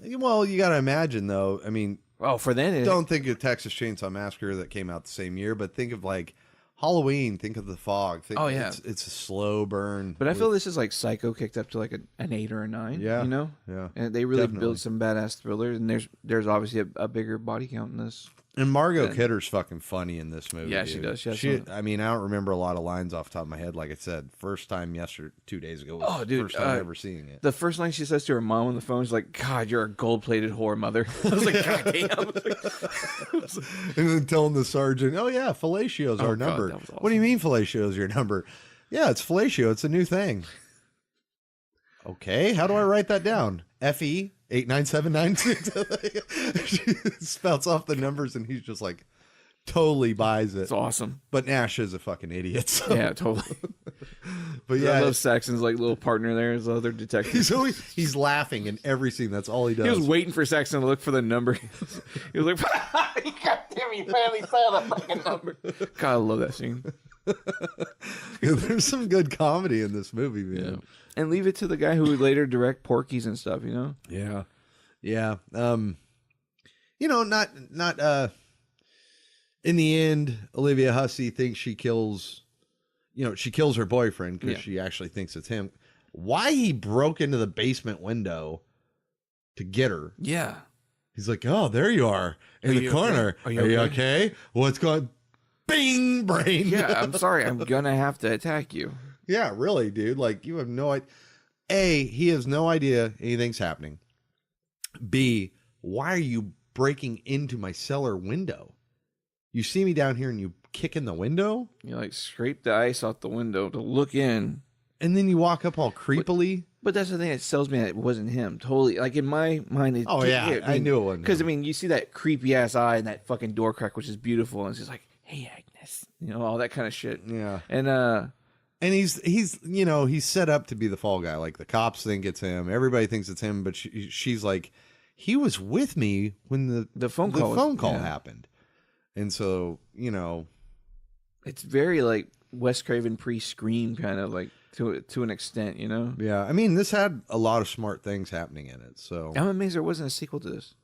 Speaker 7: well, you got to imagine though. I mean,
Speaker 6: well, for then,
Speaker 7: don't think of Texas Chainsaw Massacre that came out the same year, but think of like Halloween. Think of The Fog. Think, it's a slow burn.
Speaker 6: But I feel this is like Psycho kicked up to like an 8 or a 9.
Speaker 7: Yeah,
Speaker 6: you know.
Speaker 7: Yeah,
Speaker 6: and they really build some badass thrillers. And there's obviously a bigger body count in this.
Speaker 7: And Margot Kidder's fucking funny in this movie.
Speaker 6: Yeah,
Speaker 7: dude.
Speaker 6: she does.
Speaker 7: I mean, I don't remember a lot of lines off the top of my head. Like I said, first time 2 days ago. Was the first time ever seeing it.
Speaker 6: The first line she says to her mom on the phone is like, "God, you're a gold-plated whore, mother." I was like, "God damn!"
Speaker 7: And then telling the sergeant, "Oh yeah, fellatio's our number."
Speaker 6: Awesome.
Speaker 7: What do you mean fellatio's your number? Yeah, it's fellatio. It's a new thing. Okay, how do I write that down? FE 89796. She spouts off the numbers, and he's just like totally buys it.
Speaker 6: It's awesome.
Speaker 7: But Nash is a fucking idiot. So.
Speaker 6: Yeah, totally.
Speaker 7: But yeah,
Speaker 6: I love Saxon's like little partner there, his other detective.
Speaker 7: He's laughing in every scene. That's all he does.
Speaker 6: He was waiting for Saxon to look for the number. He was like, "God damn, he finally saw the fucking number." God, I love that scene.
Speaker 7: There's some good comedy in this movie, man.
Speaker 6: Yeah. And leave it to the guy who would later direct Porky's and stuff, you know?
Speaker 7: Yeah. Yeah. You know, not in the end, Olivia Hussey thinks she kills her boyfriend because she actually thinks it's him. Why he broke into the basement window to get her.
Speaker 6: Yeah.
Speaker 7: He's like, "Oh, there you are in the corner.
Speaker 6: Okay?
Speaker 7: Are you okay? What's going Bing, brain."
Speaker 6: Yeah, I'm sorry. I'm going to have to attack you.
Speaker 7: Yeah, really, dude. Like, you have no idea. A, he has no idea anything's happening. B, why are you breaking into my cellar window? You see me down here and you kick in the window?
Speaker 6: You like scrape the ice off the window to look in.
Speaker 7: And then you walk up all creepily.
Speaker 6: But that's the thing that tells me that it wasn't him. Totally. Like in my mind.
Speaker 7: I knew it wasn't.
Speaker 6: Because, I mean, you see that creepy ass eye and that fucking door crack, which is beautiful. And it's just like, "Hey, Agnes." You know, all that kind of shit.
Speaker 7: Yeah.
Speaker 6: And
Speaker 7: he's you know, he's set up to be the fall guy. Like the cops think it's him. Everybody thinks it's him. But she's like, he was with me when the phone call happened. And so, you know.
Speaker 6: It's very like Wes Craven pre-Scream kind of like to an extent, you know?
Speaker 7: Yeah. I mean, this had a lot of smart things happening in it. So
Speaker 6: I'm amazed there wasn't a sequel to this.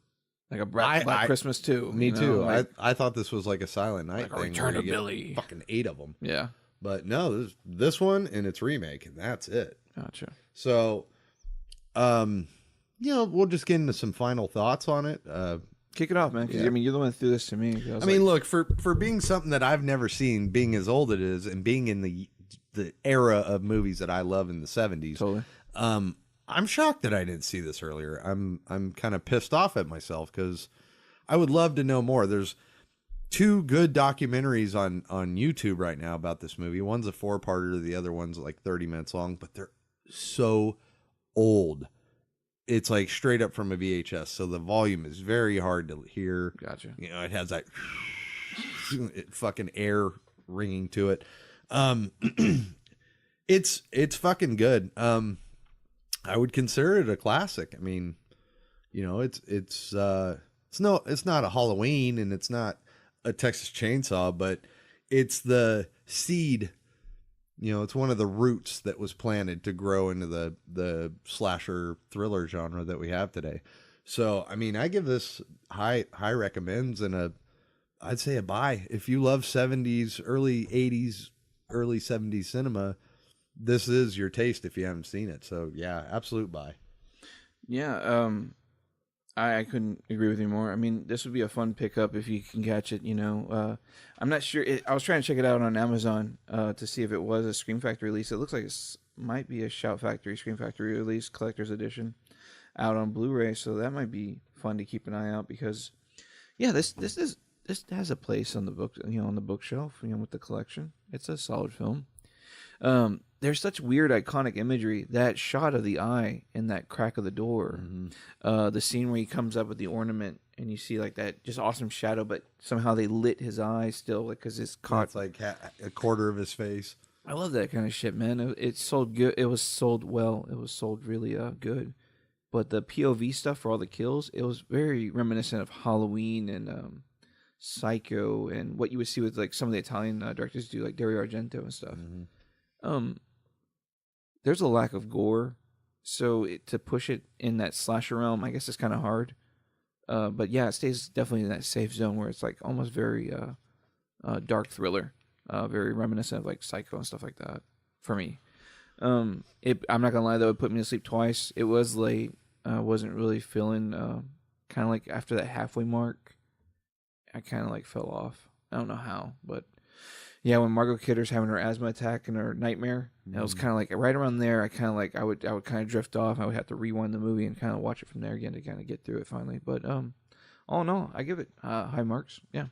Speaker 6: Like a Black Christmas 2.
Speaker 7: Me too.
Speaker 6: Like,
Speaker 7: I thought this was like a Silent Night
Speaker 6: like
Speaker 7: thing.
Speaker 6: Return of Billy.
Speaker 7: Fucking 8 of them.
Speaker 6: Yeah.
Speaker 7: But no, this one and its remake, and that's it.
Speaker 6: Gotcha.
Speaker 7: So, you know, we'll just get into some final thoughts on it.
Speaker 6: Kick it off, man. Because I mean, you're the one that threw this to me.
Speaker 7: I mean, look, for being something that I've never seen, being as old it is, and being in the era of movies that I love in the 70s.
Speaker 6: Totally.
Speaker 7: I'm shocked that I didn't see this earlier. I'm kind of pissed off at myself because I would love to know more. There's 2 good documentaries on YouTube right now about this movie. One's a 4-parter, the other one's like 30 minutes long, but they're so old. It's like straight up from a VHS, so the volume is very hard to hear.
Speaker 6: Gotcha.
Speaker 7: You know, it has that fucking air ringing to it. It's fucking good. I would consider it a classic. I mean, it's not a Halloween and it's not a Texas Chainsaw, but it's the seed. It's one of the roots that was planted to grow into the slasher thriller genre that we have today. So, I mean, I give this high recommends and I'd say a buy. If you love 70s, early 80s, early 70s cinema, this is your taste if you haven't seen it. So, yeah, absolute buy.
Speaker 6: Yeah, I couldn't agree with you more. I mean, this would be a fun pickup if you can catch it, I'm not sure. I was trying to check it out on Amazon to see if it was a Scream Factory release. It looks like it might be a Shout Factory, Scream Factory release, collector's edition, out on Blu-ray. So that might be fun to keep an eye out because, yeah, this has a place on the book, on the bookshelf, with the collection. It's a solid film. There's such weird iconic imagery. That shot of the eye in that crack of the door, the scene where he comes up with the ornament and you see like that just awesome shadow, but somehow they lit his eye still, like because it's caught.
Speaker 7: It's like a quarter of his face.
Speaker 6: I love that kind of shit, man. It sold good. It was sold well. It was sold really good. But the POV stuff for all the kills, it was very reminiscent of Halloween and Psycho and what you would see with like some of the Italian directors do, like Dario Argento and stuff. There's a lack of gore, so to push it in that slasher realm, I guess it's kind of hard. But yeah, it stays definitely in that safe zone where it's like almost very dark thriller, very reminiscent of like Psycho and stuff like that for me. I'm not gonna lie though, it put me to sleep twice. It was late. I wasn't really feeling kind of like after that halfway mark, I kind of like fell off. I don't know how, but yeah, when Margot Kidder's having her asthma attack and her nightmare, it was kind of like right around there. I kind of like I would kind of drift off. I would have to rewind the movie and kind of watch it from there again to kind of get through it finally. But all in all, I give it high marks. Yeah,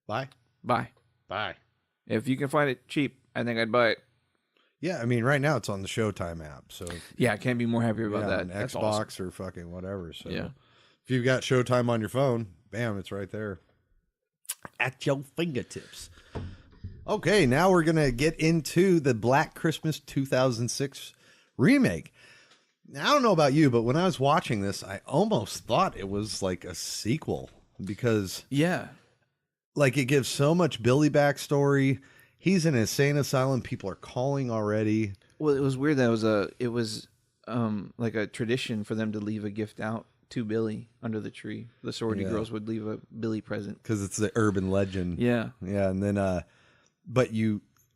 Speaker 7: buy.
Speaker 6: If you can find it cheap, I think I'd buy it.
Speaker 7: Yeah, I mean, right now it's on the Showtime app, so
Speaker 6: yeah, I can't be more happier about that.
Speaker 7: On
Speaker 6: That's
Speaker 7: Xbox
Speaker 6: awesome.
Speaker 7: or fucking whatever. So
Speaker 6: yeah,
Speaker 7: if you've got Showtime on your phone, bam, it's right there at your fingertips. Okay, now we're going to get into the Black Christmas 2006 remake. Now, I don't know about you, but when I was watching this, I almost thought it was like a sequel because like it gives so much Billy backstory. He's in an insane asylum. People are calling already.
Speaker 6: Well, it was weird that it was like a tradition for them to leave a gift out to Billy under the tree. The sorority girls would leave a Billy present
Speaker 7: because it's the urban legend.
Speaker 6: Yeah,
Speaker 7: and then but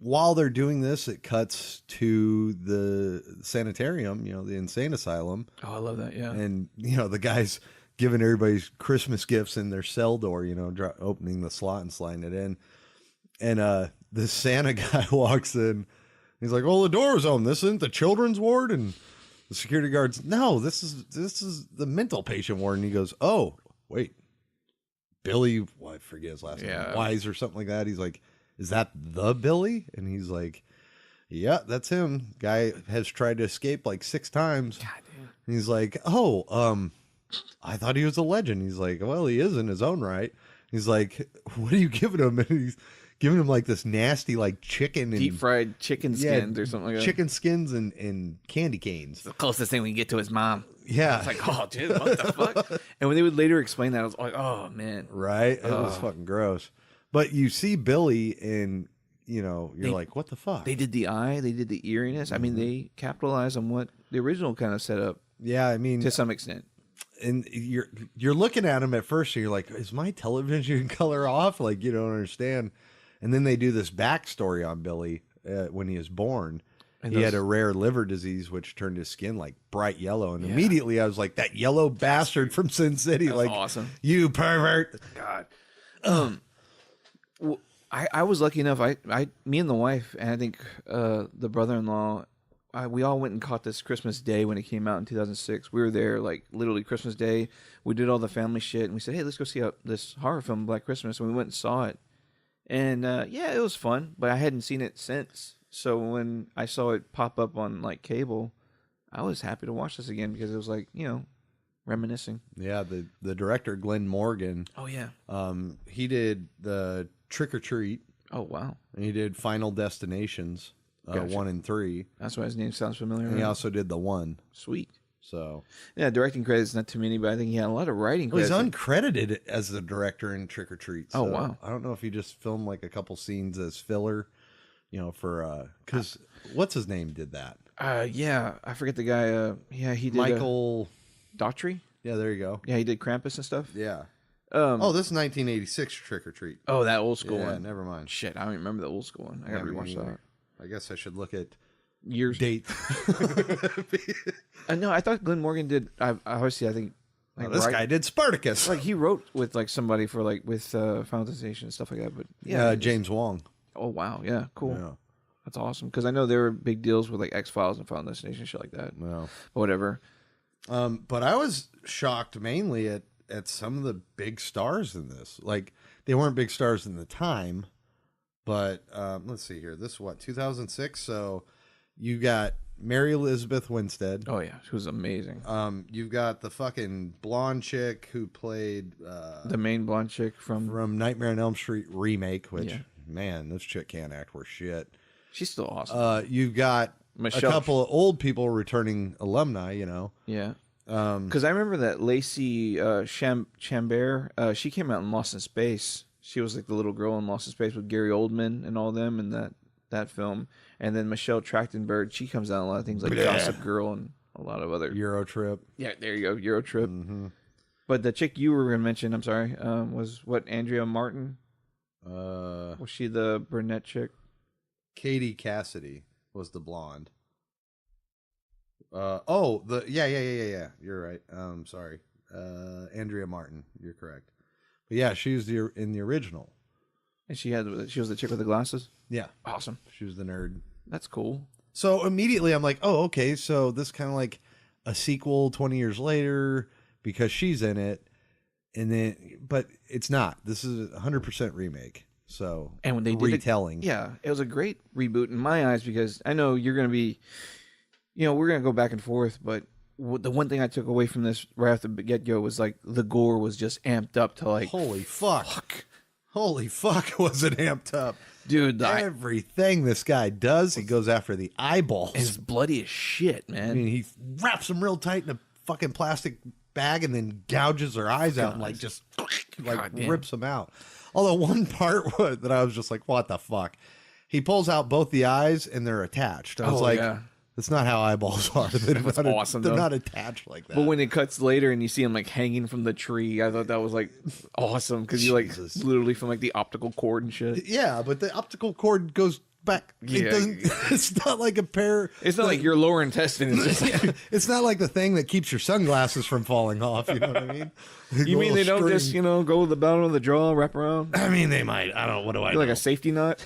Speaker 7: while they're doing this, it cuts to the sanitarium, the insane asylum.
Speaker 6: Oh, I love that. Yeah,
Speaker 7: and the guy's giving everybody's Christmas gifts in their cell door. Opening the slot and sliding it in, and the Santa guy walks in. He's like, "Well, the door is open. This isn't the children's ward." And the security guard's, "No, this is the mental patient ward." And he goes, "Oh, wait, Billy, I forget his last name, Wise or something like that." He's like, "Is that the Billy?" And he's like, "Yeah, that's him. Guy has tried to escape like 6 times." God damn. And he's like, "Oh, I thought he was a legend." He's like, "Well, he is in his own right." He's like, "What are you giving him?" And he's giving him like this nasty like chicken and
Speaker 6: deep fried chicken skins or something like that.
Speaker 7: Chicken skins and candy canes.
Speaker 6: It's the closest thing we can get to his mom.
Speaker 7: Yeah.
Speaker 6: It's like, oh, dude, what the fuck? And when they would later explain that, I was like, oh, man.
Speaker 7: Right? It was fucking gross. But you see Billy and, you're like, what the fuck?
Speaker 6: They did the eye. They did the eeriness. I mean, they capitalized on what the original kind of set up.
Speaker 7: Yeah, I mean.
Speaker 6: To some extent.
Speaker 7: And you're looking at him at first and you're like, is my television color off? Like, you don't understand. And then they do this backstory on Billy when he was born. And he had a rare liver disease, which turned his skin like bright yellow. And immediately I was like, that yellow bastard from Sin City.
Speaker 6: That's
Speaker 7: like,
Speaker 6: awesome.
Speaker 7: You pervert.
Speaker 6: God. I was lucky enough. Me and the wife, and I think the brother-in-law, we all went and caught this Christmas Day when it came out in 2006. We were there like literally Christmas Day. We did all the family shit, and we said, hey, let's go see this horror film, Black Christmas. And we went and saw it. And it was fun, but I hadn't seen it since. So when I saw it pop up on like cable, I was happy to watch this again because it was like, reminiscing.
Speaker 7: Yeah, the director Glenn Morgan.
Speaker 6: Oh yeah.
Speaker 7: He did the Trick or Treat.
Speaker 6: Oh wow.
Speaker 7: And he did Final Destinations,
Speaker 6: Gotcha.
Speaker 7: 1 and 3.
Speaker 6: That's why his name sounds familiar.
Speaker 7: And he also did The One.
Speaker 6: Sweet.
Speaker 7: So
Speaker 6: yeah, directing credits not too many, but I think he had a lot of writing
Speaker 7: well,
Speaker 6: credits.
Speaker 7: he's uncredited as the director in Trick or Treat. So
Speaker 6: Oh, wow.
Speaker 7: I don't know if he just filmed like a couple scenes as filler, for because what's his name did that?
Speaker 6: Yeah, I forget the guy. Yeah, he did
Speaker 7: Michael
Speaker 6: Daughtry.
Speaker 7: Yeah, there you go.
Speaker 6: Yeah, he did Krampus and stuff.
Speaker 7: Yeah.
Speaker 6: Oh,
Speaker 7: this is 1986 Trick or Treat.
Speaker 6: Oh, that old school
Speaker 7: Yeah,
Speaker 6: one.
Speaker 7: never mind.
Speaker 6: Shit, I don't remember the old school one. I gotta rewatch that.
Speaker 7: I guess I should look at
Speaker 6: years
Speaker 7: date.
Speaker 6: No, I thought Glenn Morgan did. Obviously, I think
Speaker 7: this guy did Spartacus.
Speaker 6: Like he wrote with like somebody for like with Final Destination and stuff like that. But yeah,
Speaker 7: James Wong.
Speaker 6: Oh wow, yeah, cool.
Speaker 7: Yeah.
Speaker 6: That's awesome because I know there were big deals with like X-Files and Final Destination shit like that.
Speaker 7: No,
Speaker 6: but whatever.
Speaker 7: But I was shocked mainly at some of the big stars in this. Like they weren't big stars in the time, but let's see here. This is what 2006. So you got Mary Elizabeth Winstead.
Speaker 6: Oh yeah, she was amazing.
Speaker 7: You've got the fucking blonde chick who played
Speaker 6: the main blonde chick from
Speaker 7: Nightmare on Elm Street remake. Which man, this chick can't act worth shit.
Speaker 6: She's still awesome.
Speaker 7: You've got
Speaker 6: Michelle.
Speaker 7: a couple of old people returning alumni.
Speaker 6: Yeah. Because I remember that Lacey Chambert, she came out in Lost in Space. She was like the little girl in Lost in Space with Gary Oldman and all them in that film. And then Michelle Trachtenberg, she comes out in a lot of things like Gossip Girl and a lot of other
Speaker 7: Eurotrip.
Speaker 6: Yeah, there you go, Eurotrip.
Speaker 7: Mm-hmm.
Speaker 6: But the chick you were going to mention, I'm sorry, was what, Andrea Martin? Was she the brunette chick?
Speaker 7: Katie Cassidy was the blonde. Yeah. You're right. Sorry, Andrea Martin. You're correct. But yeah, she was in the original.
Speaker 6: And she was the chick with the glasses.
Speaker 7: Yeah,
Speaker 6: awesome.
Speaker 7: She was the nerd.
Speaker 6: That's cool.
Speaker 7: So immediately I'm like, oh, okay. So this kind of like a sequel 20 years later because she's in it, but it's not. This is a 100% remake. So
Speaker 6: and when they did
Speaker 7: retelling,
Speaker 6: it was a great reboot in my eyes because I know you're going to be, we're going to go back and forth, but the one thing I took away from this right off the get-go was like the gore was just amped up to like
Speaker 7: holy fuck was it amped up,
Speaker 6: dude.
Speaker 7: Everything this guy does, he goes after the eyeballs.
Speaker 6: It's bloody as shit, man.
Speaker 7: I mean, he wraps them real tight in a fucking plastic bag and then gouges their eyes out and like just like rips them out. Although one part that I was just like, what the fuck? He pulls out both the eyes and they're attached. I was like, that's not how eyeballs are.
Speaker 6: That's awesome.
Speaker 7: They're not attached like that.
Speaker 6: But when it cuts later and you see him like hanging from the tree, I thought that was like awesome because you like literally from like the optical cord and shit.
Speaker 7: Yeah, but the optical cord goes back.
Speaker 6: Yeah.
Speaker 7: It doesn't. It's not like a pair.
Speaker 6: It's not like your lower intestine is just like,
Speaker 7: it's not like the thing that keeps your sunglasses from falling off. You know what I mean?
Speaker 6: You mean they don't just go with the bottom of the draw, wrap around?
Speaker 7: I mean, they might. I don't know. What do I know?
Speaker 6: Like a safety nut?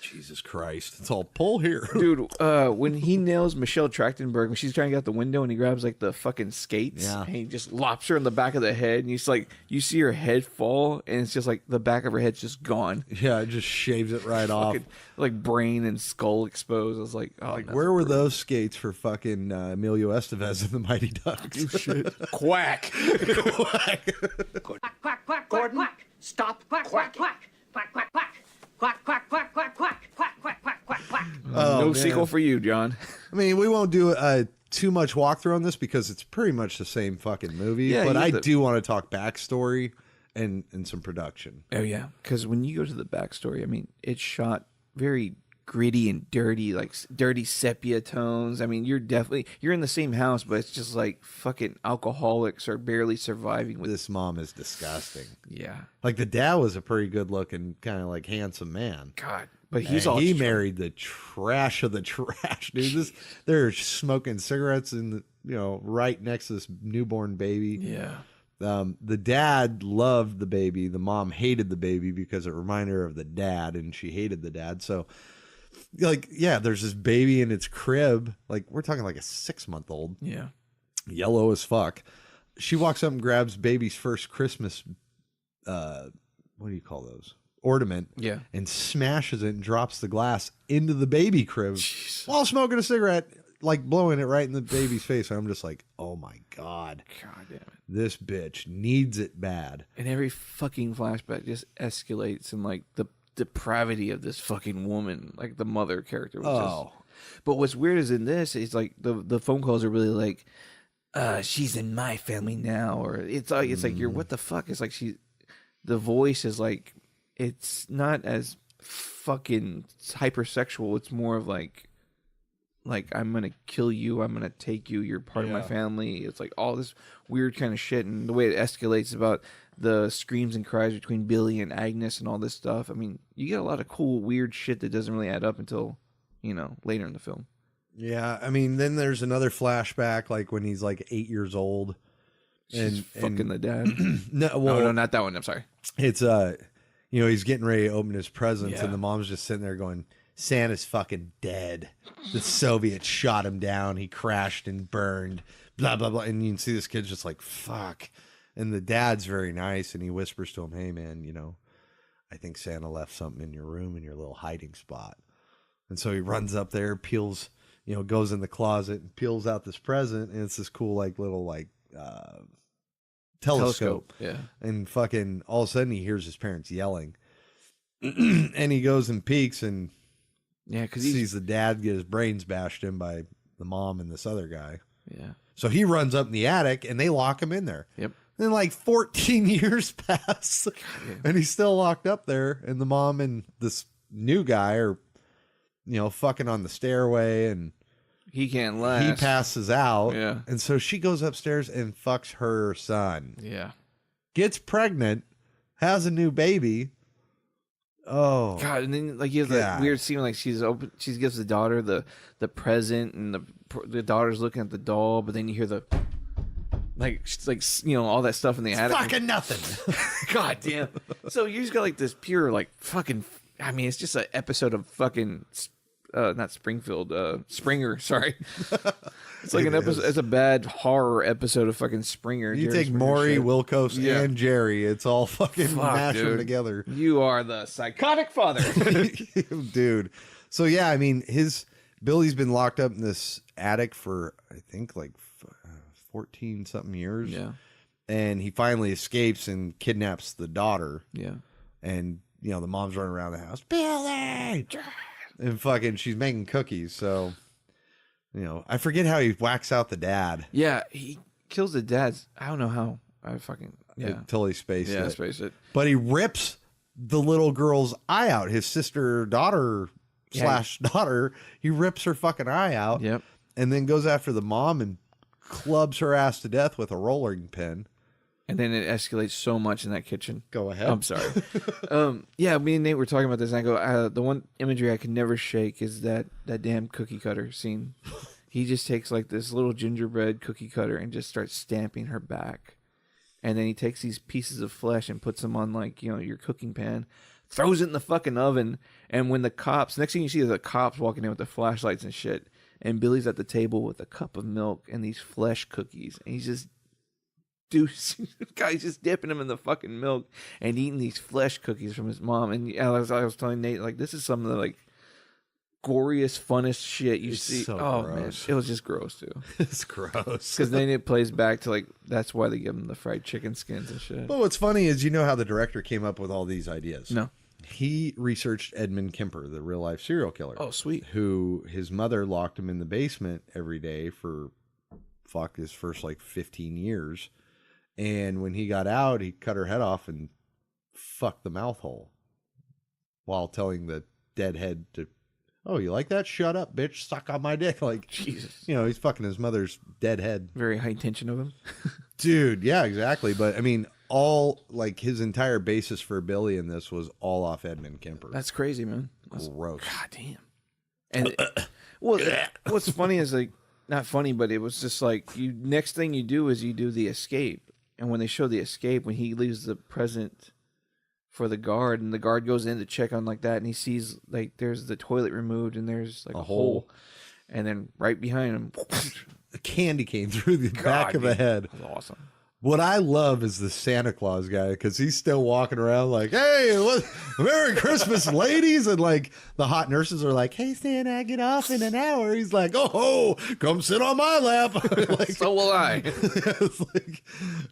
Speaker 7: Jesus Christ. It's all pull here.
Speaker 6: Dude, when he nails Michelle Trachtenberg, when she's trying to get out the window and he grabs like the fucking skates and he just lops her in the back of the head and you see her head fall and it's just like the back of her head's just gone.
Speaker 7: Yeah, it just shaves it right off.
Speaker 6: Like brain and skull exposed. I was like, oh,
Speaker 7: like where were those skates for fucking Emilio Estevez and the Mighty Ducks?
Speaker 6: Oh, shit. Quack.
Speaker 7: Quack.
Speaker 1: Quack, quack, quack, Gordon, quack. Stop. Quack, quack, quack. Quack, quack, quack. Quack, quack, quack, quack, quack, quack, quack, quack, quack, quack.
Speaker 6: No sequel for you, John.
Speaker 7: I mean, we won't do too much walkthrough on this because it's pretty much the same fucking movie.
Speaker 6: Yeah,
Speaker 7: but I do want to talk backstory and some production.
Speaker 6: Oh, yeah. Because when you go to the backstory, I mean, it's shot very gritty and dirty, like dirty sepia tones. I mean, you're in the same house, but it's just like fucking alcoholics are barely surviving with
Speaker 7: this mom is disgusting.
Speaker 6: Yeah.
Speaker 7: Like the dad was a pretty good looking, kind of like handsome man.
Speaker 6: God. But
Speaker 7: he married the trash of the trash, dude. They're smoking cigarettes in right next to this newborn baby.
Speaker 6: Yeah.
Speaker 7: The dad loved the baby. The mom hated the baby because it reminded her of the dad, and she hated the dad. So, like, yeah, there's this baby in its crib. Like, we're talking like a 6-month-old.
Speaker 6: Yeah.
Speaker 7: Yellow as fuck. She walks up and grabs baby's first Christmas, what do you call those? Ornament.
Speaker 6: Yeah.
Speaker 7: And smashes it and drops the glass into the baby crib while smoking a cigarette, like blowing it right in the baby's face. And I'm just like, oh my God.
Speaker 6: God damn it.
Speaker 7: This bitch needs it bad.
Speaker 6: And every fucking flashback just escalates and like the depravity of this fucking woman, like the mother character. Was
Speaker 7: Oh.
Speaker 6: but what's weird is in this, it's like the phone calls are really like, she's in my family now, or it's like you're what the fuck? It's like the voice is like, it's not as fucking hypersexual. It's more of like I'm gonna kill you, I'm gonna take you, you're part of my family. It's like all this weird kind of shit, and the way it escalates about the screams and cries between Billy and Agnes and all this stuff. I mean, you get a lot of cool weird shit that doesn't really add up until later in the film.
Speaker 7: Yeah, I mean, then there's another flashback, like when he's like 8 years old,
Speaker 6: and fucking the dad.
Speaker 7: no,
Speaker 6: not that one. I'm sorry.
Speaker 7: It's he's getting ready to open his presents,
Speaker 6: Yeah.
Speaker 7: and the mom's just sitting there going, "Santa's fucking dead. The Soviets shot him down. He crashed and burned. Blah blah blah." And you can see this kid's just like, "Fuck." And the dad's very nice, and he whispers to him, "Hey man, I think Santa left something in your room in your little hiding spot." And so he runs up there, peels, goes in the closet and peels out this present, and it's this cool little telescope.
Speaker 6: Yeah.
Speaker 7: And fucking all of a sudden he hears his parents yelling. And he goes and peeks and
Speaker 6: because
Speaker 7: he sees the dad get his brains bashed in by the mom and this other guy.
Speaker 6: Yeah.
Speaker 7: So he runs up in the attic and they lock him in there.
Speaker 6: Yep.
Speaker 7: Then 14 years pass and he's still locked up there, and the mom and this new guy are fucking on the stairway, and
Speaker 6: he can't last.
Speaker 7: He passes out.
Speaker 6: Yeah.
Speaker 7: And so she goes upstairs and fucks her son.
Speaker 6: Yeah.
Speaker 7: Gets pregnant, has a new baby. Oh
Speaker 6: God! And then you have that weird scene she gives the daughter the present, and the daughter's looking at the doll, but then you hear the all that stuff in the attic.
Speaker 7: Fucking nothing.
Speaker 6: God damn! So you just got this pure fucking. I mean, it's just an episode of fucking. Not Springfield, Springer. Sorry, it's like an episode. It's a bad horror episode of fucking Springer.
Speaker 7: You
Speaker 6: Jerry
Speaker 7: take
Speaker 6: Springer
Speaker 7: Maury,
Speaker 6: shit.
Speaker 7: Wilkos, and Jerry. It's all fucking mash them
Speaker 6: dude.
Speaker 7: together.
Speaker 6: You are the psychotic father,
Speaker 7: dude. So yeah, I mean, Billy's been locked up in this attic for I think 14 something years.
Speaker 6: Yeah,
Speaker 7: and he finally escapes and kidnaps the daughter.
Speaker 6: Yeah,
Speaker 7: and the mom's running around the house, Billy. And fucking, she's making cookies. So, I forget how he whacks out the dad.
Speaker 6: Yeah, he kills the dad. I don't know how. I fucking
Speaker 7: totally spaced it.
Speaker 6: Yeah, spaced it.
Speaker 7: But he rips the little girl's eye out. His daughter. He rips her fucking eye out.
Speaker 6: Yep.
Speaker 7: And then goes after the mom and clubs her ass to death with a rolling pin.
Speaker 6: And then it escalates so much in that kitchen.
Speaker 7: Go ahead.
Speaker 6: I'm sorry. Yeah, me and Nate were talking about this, and I go, the one imagery I can never shake is that damn cookie cutter scene. He just takes this little gingerbread cookie cutter and just starts stamping her back. And then he takes these pieces of flesh and puts them on your cooking pan, throws it in the fucking oven. And when the cops, next thing you see is the cops walking in with the flashlights and shit. And Billy's at the table with a cup of milk and these flesh cookies. And he's just guy's just dipping him in the fucking milk and eating these flesh cookies from his mom. And I was telling Nate, this is some of the goriest, funnest shit you see.
Speaker 7: So
Speaker 6: oh
Speaker 7: gross.
Speaker 6: man, it was just gross too.
Speaker 7: It's gross.
Speaker 6: Because then it plays back to that's why they give him the fried chicken skins and shit.
Speaker 7: Well, what's funny is how the director came up with all these ideas.
Speaker 6: No.
Speaker 7: He researched Edmund Kemper, the real life serial killer.
Speaker 6: Oh, sweet.
Speaker 7: Who his mother locked him in the basement every day for his first 15 years. And when he got out, he cut her head off and fucked the mouth hole while telling the dead head to, "Oh, you like that? Shut up, bitch. Suck on my dick."
Speaker 6: Jesus.
Speaker 7: He's fucking his mother's dead head.
Speaker 6: Very high tension of him.
Speaker 7: Dude, yeah, exactly. But I mean, all his entire basis for Billy in this was all off Edmund Kemper.
Speaker 6: That's crazy, man. That's
Speaker 7: gross.
Speaker 6: God damn. And what's funny is not funny, but it was just next thing you do is you do the escape. And when they show the escape, when he leaves the present for the guard, and the guard goes in to check on that, and he sees there's the toilet removed, and there's a hole, and then right behind him,
Speaker 7: a candy cane through the back of the head.
Speaker 6: That was awesome.
Speaker 7: What I love is the Santa Claus guy, because he's still walking around "Hey, Merry Christmas, ladies!" And the hot nurses are "Hey, Santa, get off in an hour." He's "Oh, come sit on my lap."
Speaker 6: So will I.
Speaker 7: It's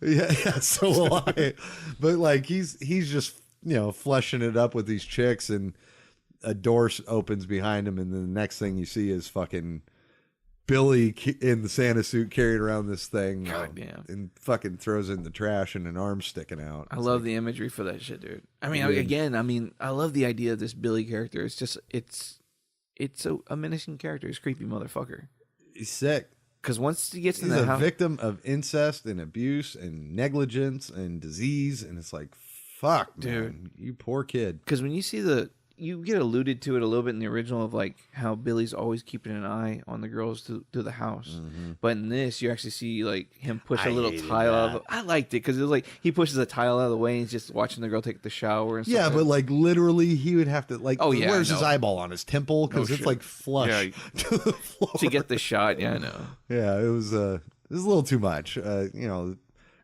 Speaker 7: yeah, so will I. But he's just fleshing it up with these chicks, and a door opens behind him, and then the next thing you see is fucking Billy in the Santa suit carrying around this thing.
Speaker 6: God damn.
Speaker 7: And fucking throws it in the trash and an arm sticking out.
Speaker 6: I love the imagery for that shit, dude. I mean, I love the idea of this Billy character. It's just, it's a menacing character. He's a creepy motherfucker.
Speaker 7: He's sick.
Speaker 6: Because once he gets in
Speaker 7: He's
Speaker 6: the
Speaker 7: a
Speaker 6: house,
Speaker 7: victim of incest and abuse and negligence and disease, and it's like, fuck, man, you poor kid.
Speaker 6: Because when you see you get alluded to it a little bit in the original of like how Billy's always keeping an eye on the girls through the house, but in this you actually see like him push a little tile out. I liked it because it was like he pushes a tile out of the way and he's just watching the girl take the shower and stuff.
Speaker 7: Yeah, but like literally he would have to like, where's his eyeball on his temple? Because it's like flush to the floor.
Speaker 6: To get the shot. Yeah, I know.
Speaker 7: Yeah, it was a little too much.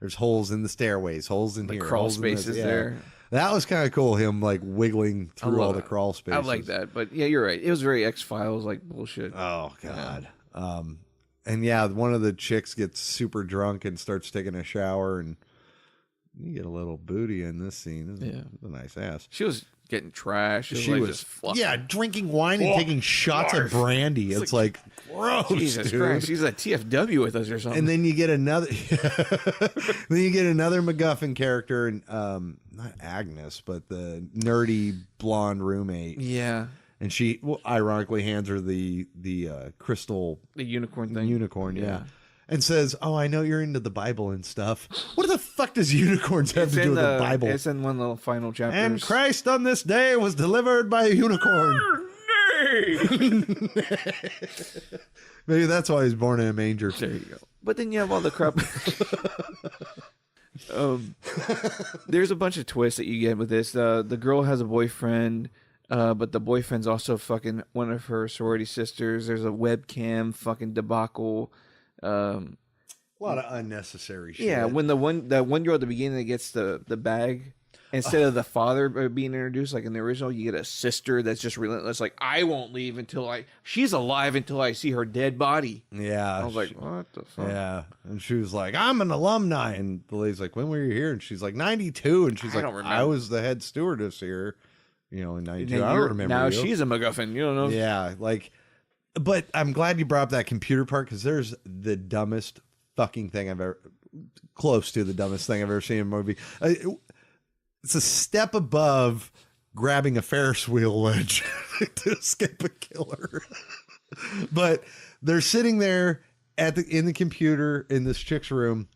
Speaker 7: There's holes in the stairways, holes in
Speaker 6: the
Speaker 7: here,
Speaker 6: crawl spaces there.
Speaker 7: That was kind of cool, him like wiggling through all the crawl spaces.
Speaker 6: I like that, but yeah, you're right. It was very X-Files like bullshit.
Speaker 7: Oh god. Yeah. And yeah, one of the chicks gets super drunk and starts taking a shower, and you get a little booty in this scene. It's a nice ass.
Speaker 6: She was getting trashed.
Speaker 7: She was drinking wine and taking shots of brandy. It's like gross.
Speaker 6: Jesus Christ, she's at TFW with us or something.
Speaker 7: And then you get another, MacGuffin character, and not Agnes, but the nerdy blonde roommate.
Speaker 6: Yeah.
Speaker 7: And she ironically hands her the crystal,
Speaker 6: the unicorn thing.
Speaker 7: Unicorn, yeah. And says, "Oh, I know you're into the Bible and stuff. What the fuck does unicorns have to do with the Bible?"
Speaker 6: It's in one of the final chapters.
Speaker 7: And Christ on this day was delivered by a unicorn. Maybe that's why he's born in a manger.
Speaker 6: There you go. But then you have all the crap. There's a bunch of twists that you get with this. The girl has a boyfriend, but the boyfriend's also fucking one of her sorority sisters. There's a webcam fucking debacle.
Speaker 7: A lot of unnecessary shit.
Speaker 6: Yeah, when that one girl at the beginning that gets the bag, instead of the father being introduced, like in the original, you get a sister that's just relentless. Like, I won't leave until she's alive until I see her dead body.
Speaker 7: Yeah,
Speaker 6: I was like, what the fuck?
Speaker 7: Yeah, and she was like, I'm an alumni, and the lady's like, when were you here? And she's like, 92, and she's like, I was the head stewardess here, in 92. I don't remember.
Speaker 6: Now
Speaker 7: you.
Speaker 6: She's a MacGuffin. You don't know.
Speaker 7: Yeah, like. But I'm glad you brought up that computer part, because there's the dumbest fucking thing close to the dumbest thing I've ever seen in a movie. It's a step above grabbing a Ferris wheel ledge to escape a killer. But they're sitting there in the computer in this chick's room,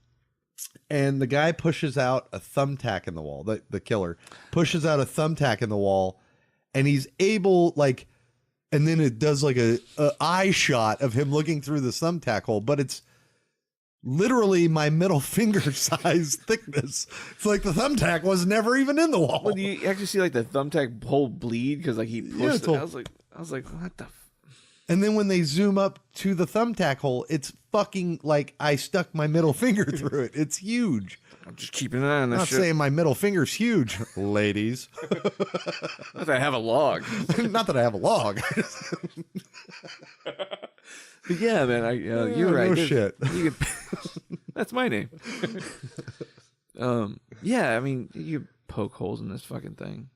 Speaker 7: and the guy pushes out a thumbtack in the wall. The killer pushes out a thumbtack in the wall, and he's able, like, and then it does like a eye shot of him looking through the thumbtack hole, but it's literally my middle finger size thickness. It's like the thumbtack was never even in the wall.
Speaker 6: Well, you actually see like the thumbtack hole bleed because like he pushed it. I was like, what the?
Speaker 7: And then when they zoom up to the thumbtack hole, it's fucking like I stuck my middle finger through it. It's huge.
Speaker 6: I'm just keeping an eye on that.
Speaker 7: I'm not saying my middle finger's huge, ladies.
Speaker 6: Not that I have a log.
Speaker 7: Not that I have a log.
Speaker 6: But yeah, man, you're right.
Speaker 7: No shit.
Speaker 6: That's my name. Yeah, I mean, you poke holes in this fucking thing.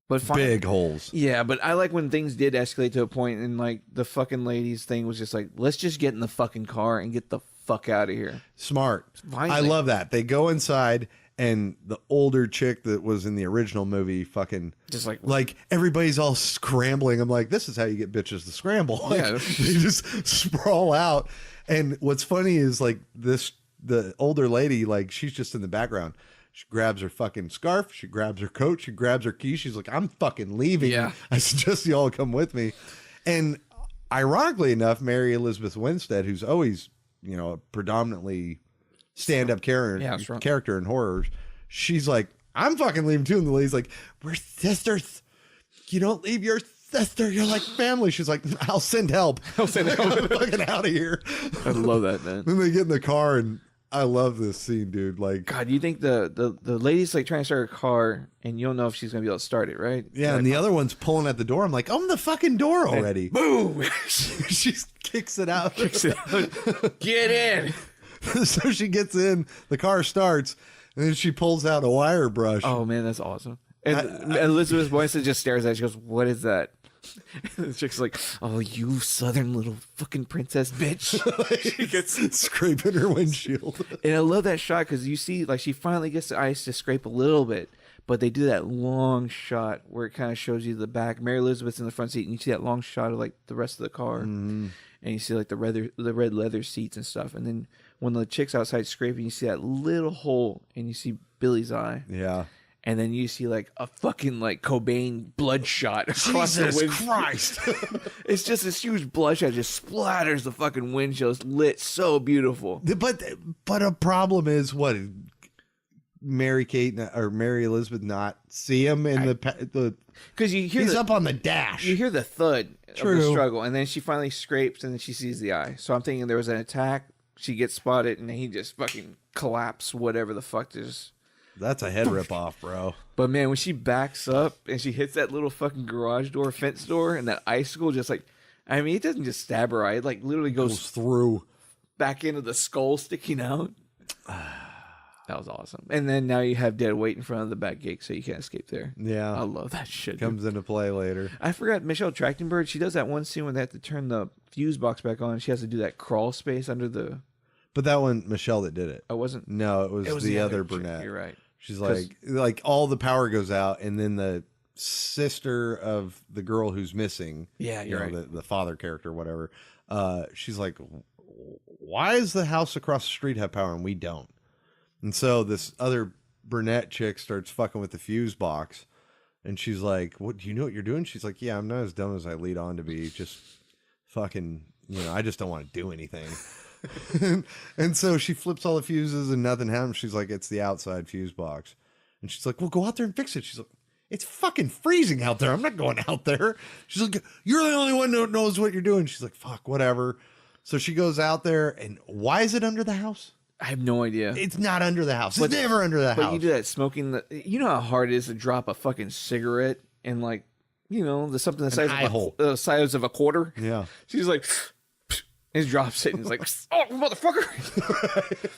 Speaker 6: But
Speaker 7: big holes.
Speaker 6: Yeah, but I like when things did escalate to a point and like the fucking ladies thing was just like, let's just get in the fucking car and get the fuck out of here.
Speaker 7: Smart. I love that. They go inside, and the older chick that was in the original movie fucking
Speaker 6: just
Speaker 7: like everybody's all scrambling. I'm like, this is how you get bitches to scramble. Like,
Speaker 6: Yeah.
Speaker 7: they just sprawl out. And what's funny is like the older lady, like she's just in the background. She grabs her fucking scarf. She grabs her coat. She grabs her keys. She's like, I'm fucking leaving.
Speaker 6: Yeah.
Speaker 7: I suggest you all come with me. And ironically enough, Mary Elizabeth Winstead, who's always, a predominantly stand-up character in horrors, she's like, I'm fucking leaving too. And the lady's like, we're sisters. You don't leave your sister. You're like family. She's like, I'll send help. I'm fucking out of here.
Speaker 6: I love that, man.
Speaker 7: Then they get in the car, and I love this scene, dude. Like,
Speaker 6: God, you think the lady's like trying to start a car and you don't know if she's gonna be able to start it, right?
Speaker 7: Yeah, and the other one's pulling at the door. I'm like, open the fucking door already.
Speaker 6: Boom!
Speaker 7: She kicks it out.
Speaker 6: Get in.
Speaker 7: So she gets in, the car starts, and then she pulls out a wire brush.
Speaker 6: Oh man, that's awesome. And Elizabeth Boyce just stares at it. She goes, "What is that?" And the chick's like, "Oh, you southern little fucking princess bitch." She gets
Speaker 7: scraping her windshield.
Speaker 6: And I love that shot because you see, like, she finally gets the ice to scrape a little bit, but they do that long shot where it kind of shows you the back. Mary Elizabeth's in the front seat, and you see that long shot of like the rest of the car, and you see like the red leather seats and stuff. And then when the chick's outside scraping, you see that little hole, and you see Billy's eye.
Speaker 7: Yeah.
Speaker 6: And then you see like a fucking like Cobain bloodshot across the
Speaker 7: Jesus
Speaker 6: windshield.
Speaker 7: Christ.
Speaker 6: It's just this huge bloodshot just splatters the fucking windshield. It's lit so beautiful.
Speaker 7: But a problem is what Mary Elizabeth not see him in the
Speaker 6: because you hear
Speaker 7: he's up on the dash.
Speaker 6: You hear the thud of
Speaker 7: True.
Speaker 6: the struggle, and then she finally scrapes, and then she sees the eye. So I'm thinking there was an attack. She gets spotted, and then he just fucking collapse. Whatever the fuck is.
Speaker 7: That's a head rip off, bro.
Speaker 6: But man, when she backs up and she hits that little fucking garage door, fence door, and that icicle just like, I mean, it doesn't just stab her eye. It like literally goes
Speaker 7: through
Speaker 6: back into the skull sticking out. That was awesome. And then now you have Dead Weight in front of the back gate, so you can't escape there.
Speaker 7: Yeah.
Speaker 6: I love that shit.
Speaker 7: Comes into play later.
Speaker 6: I forgot Michelle Trachtenberg. She does that one scene when they have to turn the fuse box back on. She has to do that crawl space under the...
Speaker 7: But that one, Michelle that did it.
Speaker 6: Oh, wasn't?
Speaker 7: No, it was the other brunette.
Speaker 6: You're right.
Speaker 7: She's like all the power goes out, and then the sister of the girl who's missing,
Speaker 6: Yeah, you're right.
Speaker 7: the father character, whatever. She's like, why does the house across the street have power and we don't? And so this other brunette chick starts fucking with the fuse box, and she's like, "What? Do you know what you're doing?" She's like, "Yeah, I'm not as dumb as I lead on to be. Just fucking, I just don't want to do anything." And so she flips all the fuses and nothing happens. She's like, "It's the outside fuse box." And she's like, "Well, go out there and fix it." She's like, "It's fucking freezing out there. I'm not going out there." She's like, "You're the only one that knows what you're doing." She's like, "Fuck, whatever." So she goes out there, and why is it under the house?
Speaker 6: I have no idea.
Speaker 7: It's not under the house. It's never under the house.
Speaker 6: But you do that smoking. You know how hard it is to drop a fucking cigarette and like, the something the size of a quarter.
Speaker 7: Yeah.
Speaker 6: She's like, and drops it and he's like, "Oh, motherfucker."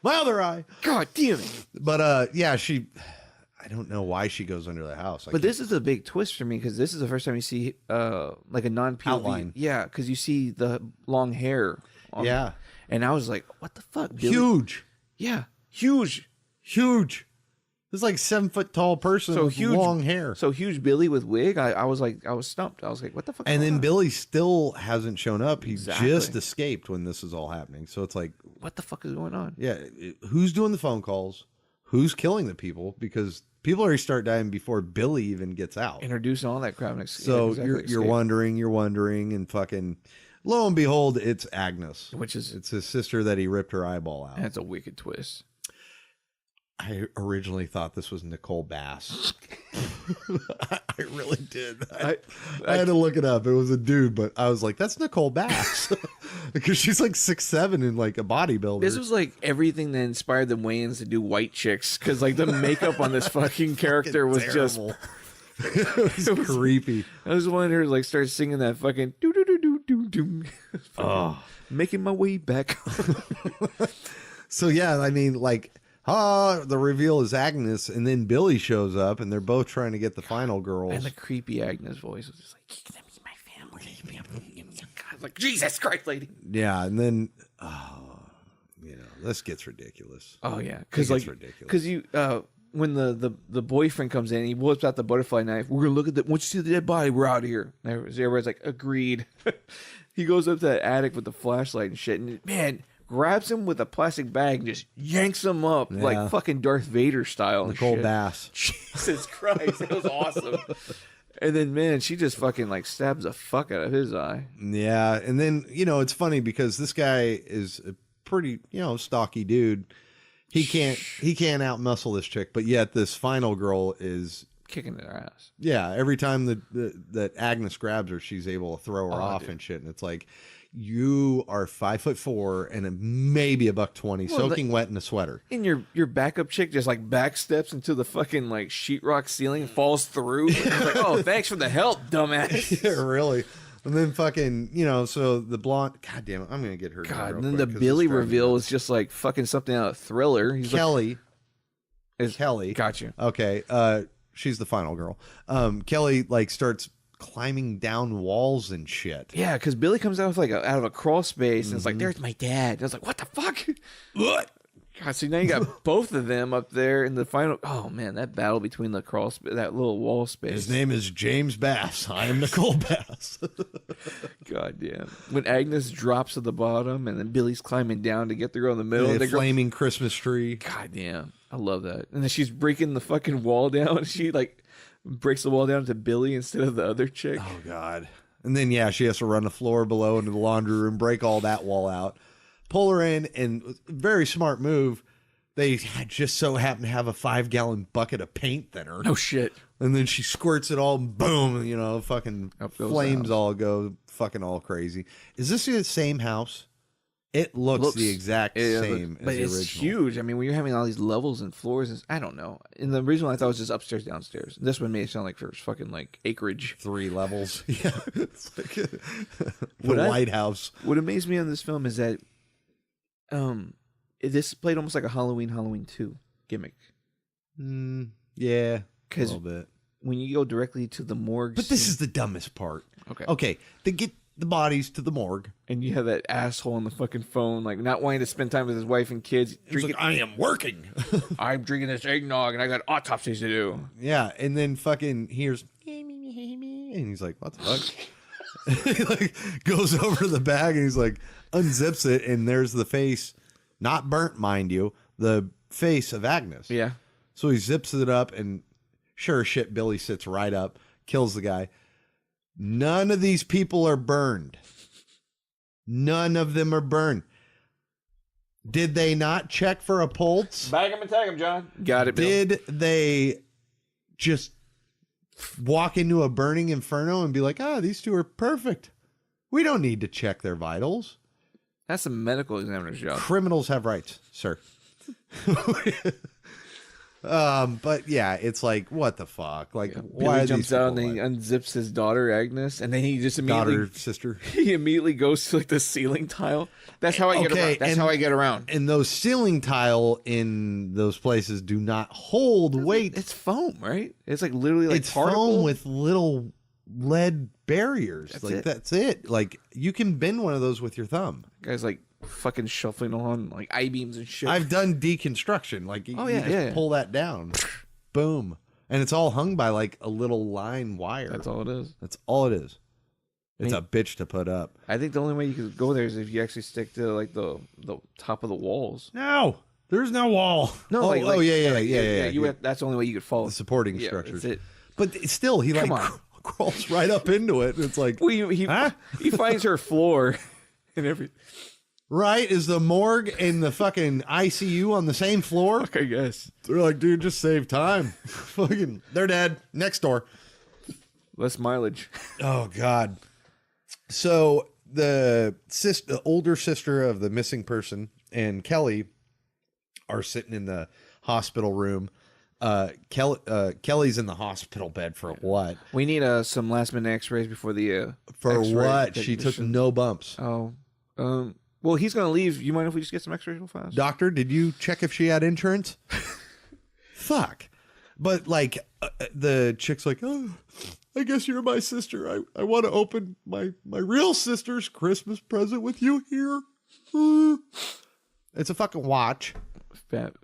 Speaker 7: My other eye.
Speaker 6: God damn it.
Speaker 7: But yeah, I don't know why she goes under the house.
Speaker 6: But this is a big twist for me because this is the first time you see like a non-POV.
Speaker 7: Outline.
Speaker 6: Yeah, because you see the long hair.
Speaker 7: Yeah.
Speaker 6: And I was like, what the fuck? Billy?
Speaker 7: Huge.
Speaker 6: Yeah. Huge.
Speaker 7: This is like 7 foot tall person with
Speaker 6: huge,
Speaker 7: long hair.
Speaker 6: So huge Billy with wig. I was stumped. I was like, what the fuck?
Speaker 7: And then Billy still hasn't shown up. He
Speaker 6: Exactly.
Speaker 7: just escaped when this is all happening. So it's like,
Speaker 6: what the fuck is going on?
Speaker 7: Yeah. Who's doing the phone calls? Who's killing the people? Because people already start dying before Billy even gets out.
Speaker 6: Introducing all that crap.
Speaker 7: So you're wondering, and fucking lo and behold, it's Agnes, it's his sister that he ripped her eyeball out.
Speaker 6: That's a wicked twist.
Speaker 7: I originally thought this was Nicole Bass. I really did. I had to look it up. It was a dude, but I was like, that's Nicole Bass. Because she's like 6'7" and like a bodybuilder.
Speaker 6: This was like everything that inspired the Wayans to do White Chicks. Because like the makeup on this fucking character was just...
Speaker 7: It was creepy.
Speaker 6: I was wanting her to like start singing that fucking doo doo doo doo doo doo.
Speaker 7: Oh,
Speaker 6: making my way back.
Speaker 7: So yeah, I mean, like, the reveal is Agnes, and then Billy shows up, and they're both trying to get the final girls.
Speaker 6: And the creepy Agnes voice was just like, "Let me my family." God, like, Jesus Christ, lady.
Speaker 7: Yeah, and then this gets ridiculous.
Speaker 6: Oh yeah, because like
Speaker 7: ridiculous.
Speaker 6: Because you when the boyfriend comes in, he whips out the butterfly knife. We're gonna look at once you see the dead body, we're out of here. And everybody's like, agreed. He goes up to that attic with the flashlight and shit, and man, grabs him with a plastic bag and just yanks him up like fucking Darth Vader style.
Speaker 7: Nicole Bass.
Speaker 6: Jesus Christ, it was awesome. And then man, she just fucking like stabs the fuck out of his eye.
Speaker 7: Yeah, and then it's funny because this guy is a pretty stocky dude. He can't out muscle this chick, but yet this final girl is
Speaker 6: kicking their ass.
Speaker 7: Yeah, every time that Agnes grabs her, she's able to throw her off
Speaker 6: dude.
Speaker 7: and shit. And it's like, you are 5'4" and maybe $120, soaking wet in a sweater.
Speaker 6: And your backup chick just like backsteps into the fucking like sheetrock ceiling and falls through. It's like, oh, thanks for the help, dumbass.
Speaker 7: Yeah, really. And then fucking, so the blonde, god damn it, I'm gonna get her.
Speaker 6: God, and then the Billy reveal is just like fucking something out of Thriller. He's
Speaker 7: Kelly.
Speaker 6: Kelly. Got you.
Speaker 7: Okay. She's the final girl. Kelly like starts climbing down walls and shit.
Speaker 6: Yeah, because Billy comes out of out of a crawl space and it's like, there's my dad. And I was like, what the fuck?
Speaker 7: What?
Speaker 6: God, so now you got both of them up there in the final. Oh man, that battle between the that little wall space.
Speaker 7: His name is James Bass. I am Nicole Bass.
Speaker 6: God damn. When Agnes drops at the bottom and then Billy's climbing down to get the girl in the middle.
Speaker 7: The flaming Christmas tree.
Speaker 6: God damn. I love that. And then she's breaking the fucking wall down. She like breaks the wall down to Billy instead of the other chick.
Speaker 7: Oh God. And then yeah, she has to run the floor below into the laundry room, break all that wall out. Pull her in, and very smart move. They just so happen to have a 5-gallon bucket of paint thinner.
Speaker 6: No shit.
Speaker 7: And then she squirts it all, boom, you know, fucking flames all go fucking all crazy. Is this the same house? It looks the exact same as the original. But it's
Speaker 6: huge. I mean, when you're having all these levels and floors, I don't know. In the original, I thought it was just upstairs, downstairs. This one made it sound like there's fucking like acreage.
Speaker 7: 3 levels. Yeah. It's like the White House.
Speaker 6: What amazed me on this film is that this played almost like a Halloween 2 gimmick.
Speaker 7: Yeah, a little bit.
Speaker 6: When you go directly to the morgue,
Speaker 7: but this is the dumbest part. Okay, they get the bodies to the morgue,
Speaker 6: and you have that asshole on the fucking phone, like not wanting to spend time with his wife and kids.
Speaker 7: Drinking, like, I am working.
Speaker 6: I'm drinking this eggnog, and I got autopsies to do.
Speaker 7: Yeah, and then fucking hears, and he's like, "What the fuck?" He like goes over to the bag and he's like unzips it, and there's the face, not burnt, mind you, the face of Agnes.
Speaker 6: Yeah.
Speaker 7: So he zips it up, and sure as shit, Billy sits right up, kills the guy. None of these people are burned. None of them are burned. Did they not check for a pulse?
Speaker 6: Bag him and tag him, John. Got it, Bill.
Speaker 7: Did they just walk into a burning inferno and be like, these two are perfect. We don't need to check their vitals.
Speaker 6: That's a medical examiner's job.
Speaker 7: Criminals have rights, sir. But yeah, it's like, what the fuck? Like, why
Speaker 6: Billy jumps out and then he unzips his daughter Agnes, and then he just immediately
Speaker 7: sister.
Speaker 6: He immediately goes to like the ceiling tile. That's how I get around. That's how I get around.
Speaker 7: And those ceiling tile in those places do not hold weight.
Speaker 6: It's foam, right? It's like literally like
Speaker 7: it's foam with little lead barriers. That's it. Like you can bend one of those with your thumb.
Speaker 6: Guys like fucking shuffling on like I-beams and shit.
Speaker 7: I've done deconstruction. Like you just pull that down. Boom. And it's all hung by like a little line wire.
Speaker 6: That's all it is.
Speaker 7: That's all it is. It's a bitch to put up.
Speaker 6: I think the only way you could go there is if you actually stick to like the top of the walls.
Speaker 7: No, there's no wall.
Speaker 6: No,
Speaker 7: yeah.
Speaker 6: That's the only way you could follow
Speaker 7: the supporting structures.
Speaker 6: That's it.
Speaker 7: But still, he crawls right up into it. It's like,
Speaker 6: he finds her floor and everything.
Speaker 7: Right? Is the morgue and the fucking ICU on the same floor?
Speaker 6: Fuck, I guess.
Speaker 7: They're like, dude, just save time. Fucking, they're dead. Next door.
Speaker 6: Less mileage.
Speaker 7: Oh, God. So the older sister of the missing person and Kelly are sitting in the hospital room. Kelly's in the hospital bed for what?
Speaker 6: We need some last minute X-rays before the
Speaker 7: for what? She took no bumps.
Speaker 6: Oh, well, he's gonna leave. You mind if we just get some X-rays real fast?
Speaker 7: Doctor, did you check if she had insurance? Fuck. But like the chick's like, oh, I guess you're my sister. I want to open my real sister's Christmas present with you here. It's a fucking watch.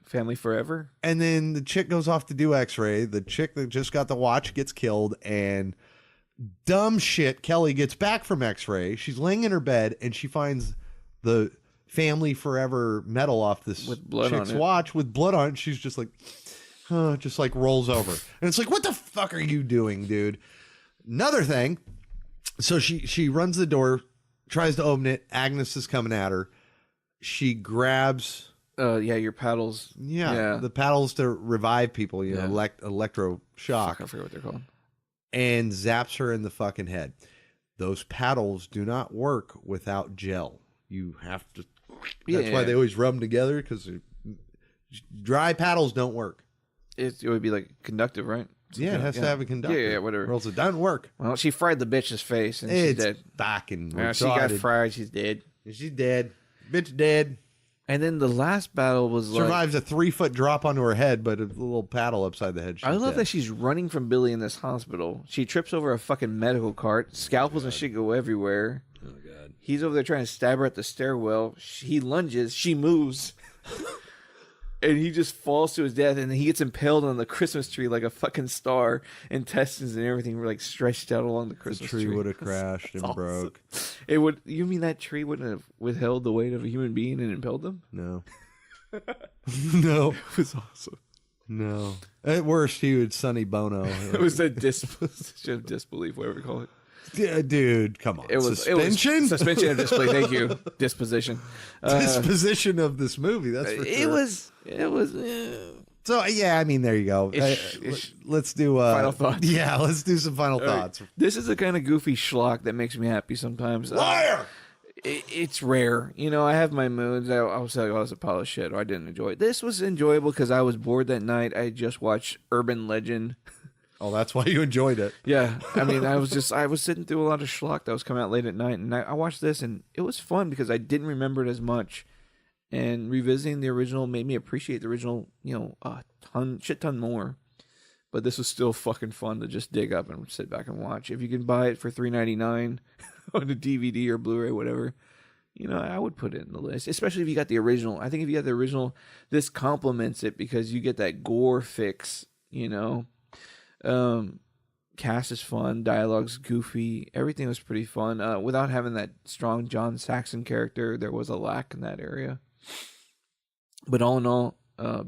Speaker 6: Family forever.
Speaker 7: And then the chick goes off to do X-ray. The chick that just got the watch gets killed, and dumb shit. Kelly gets back from X-ray. She's laying in her bed, and she finds the family forever medal off this chick's watch with blood on it. She's just like, just like rolls over. And it's like, what the fuck are you doing, dude? Another thing. So she runs the door, tries to open it. Agnes is coming at her. She grabs...
Speaker 6: your paddles.
Speaker 7: Yeah, the paddles to revive people, electroshock.
Speaker 6: I forget what they're called.
Speaker 7: And zaps her in the fucking head. Those paddles do not work without gel. You have to... That's why they always rub them together, because dry paddles don't work.
Speaker 6: It would be like conductive, right?
Speaker 7: It has to have a conductor.
Speaker 6: Yeah, whatever.
Speaker 7: Or else it doesn't work.
Speaker 6: Well, she fried the bitch's face, and she's dead.
Speaker 7: Fucking
Speaker 6: she got fried. She's dead.
Speaker 7: She's dead. Bitch dead.
Speaker 6: And then the last battle was
Speaker 7: survives a 3-foot drop onto her head, but a little paddle upside the head.
Speaker 6: I love that she's running from Billy in this hospital. She trips over a fucking medical cart. Scalpels and shit go everywhere.
Speaker 7: Oh god.
Speaker 6: He's over there trying to stab her at the stairwell. He lunges. She moves. And he just falls to his death, and then he gets impaled on the Christmas tree like a fucking star. Intestines and everything were like stretched out along the Christmas tree.
Speaker 7: The tree would have crashed and broke.
Speaker 6: It would. You mean that tree wouldn't have withheld the weight of a human being and impaled them?
Speaker 7: No. No.
Speaker 6: It was awesome.
Speaker 7: No. At worst, he would Sonny Bono.
Speaker 6: It was a disposition of disbelief, whatever you call it.
Speaker 7: Yeah, dude, come on.
Speaker 6: It was
Speaker 7: suspension.
Speaker 6: Suspension of disbelief. Thank you. Disposition.
Speaker 7: Disposition of this movie. That's for sure.
Speaker 6: It was.
Speaker 7: So yeah, I mean, there you go. Let's do
Speaker 6: final thoughts.
Speaker 7: Yeah, let's do some final thoughts.
Speaker 6: This is the kind of goofy schlock that makes me happy sometimes.
Speaker 7: Liar.
Speaker 6: It's rare. You know, I have my moods. I'll say, oh, it's a pile of shit, or I didn't enjoy it. This was enjoyable because I was bored that night. I just watched Urban Legend.
Speaker 7: Oh, that's why you enjoyed it.
Speaker 6: Yeah. I mean, I was sitting through a lot of schlock that was coming out late at night, and I watched this, and it was fun because I didn't remember it as much. And revisiting the original made me appreciate the original, you know, a shit ton more. But this was still fucking fun to just dig up and sit back and watch. If you can buy it for $3.99 on a DVD or Blu-ray, whatever, you know, I would put it in the list. Especially if you got the original. I think if you got the original, this complements it because you get that gore fix, you know. Cast is fun, dialogue's goofy, everything was pretty fun. Without having that strong John Saxon character, there was a lack in that area. But all in all,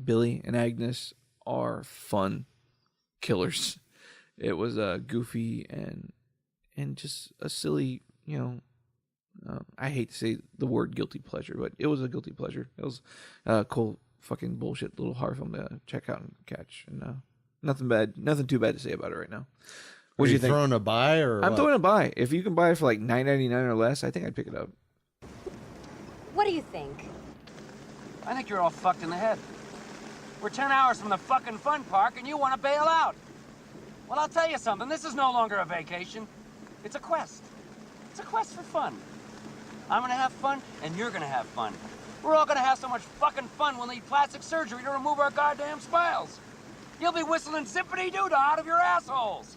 Speaker 6: Billy and Agnes are fun killers. It was goofy and just a silly, you know, I hate to say the word guilty pleasure, but it was a guilty pleasure. It was cool fucking bullshit little horror film to check out and catch. And nothing too bad to say about it right now. What do you think?
Speaker 7: Throwing a buy or
Speaker 6: I'm
Speaker 7: what?
Speaker 6: throwing a buy. If you can buy it for like $9.99 or less, I think I'd pick it up.
Speaker 14: What do you think?
Speaker 15: I think you're all fucked in the head. We're 10 hours from the fucking fun park and you want to bail out. Well, I'll tell you something. This is no longer a vacation. It's a quest. It's a quest for fun. I'm gonna have fun and you're gonna have fun. We're all gonna have so much fucking fun we'll need plastic surgery to remove our goddamn smiles. You'll be whistling zippity-doo-dah out of your assholes.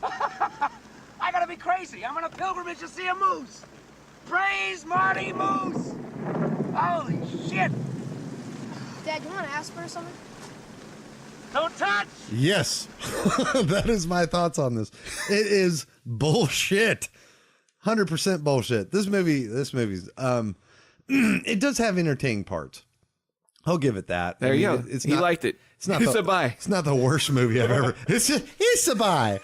Speaker 15: I gotta be crazy. I'm on a pilgrimage to see a moose. Praise Marty Moose! Holy shit!
Speaker 16: Dad, you want to ask for something?
Speaker 15: Don't touch!
Speaker 7: Yes. That is my thoughts on this. It is bullshit. 100% bullshit. This movie's it does have entertaining parts. I'll give it that.
Speaker 6: There you go. He liked it.
Speaker 7: It's not
Speaker 6: a buy.
Speaker 7: It's not the worst movie I've ever. It's a buy.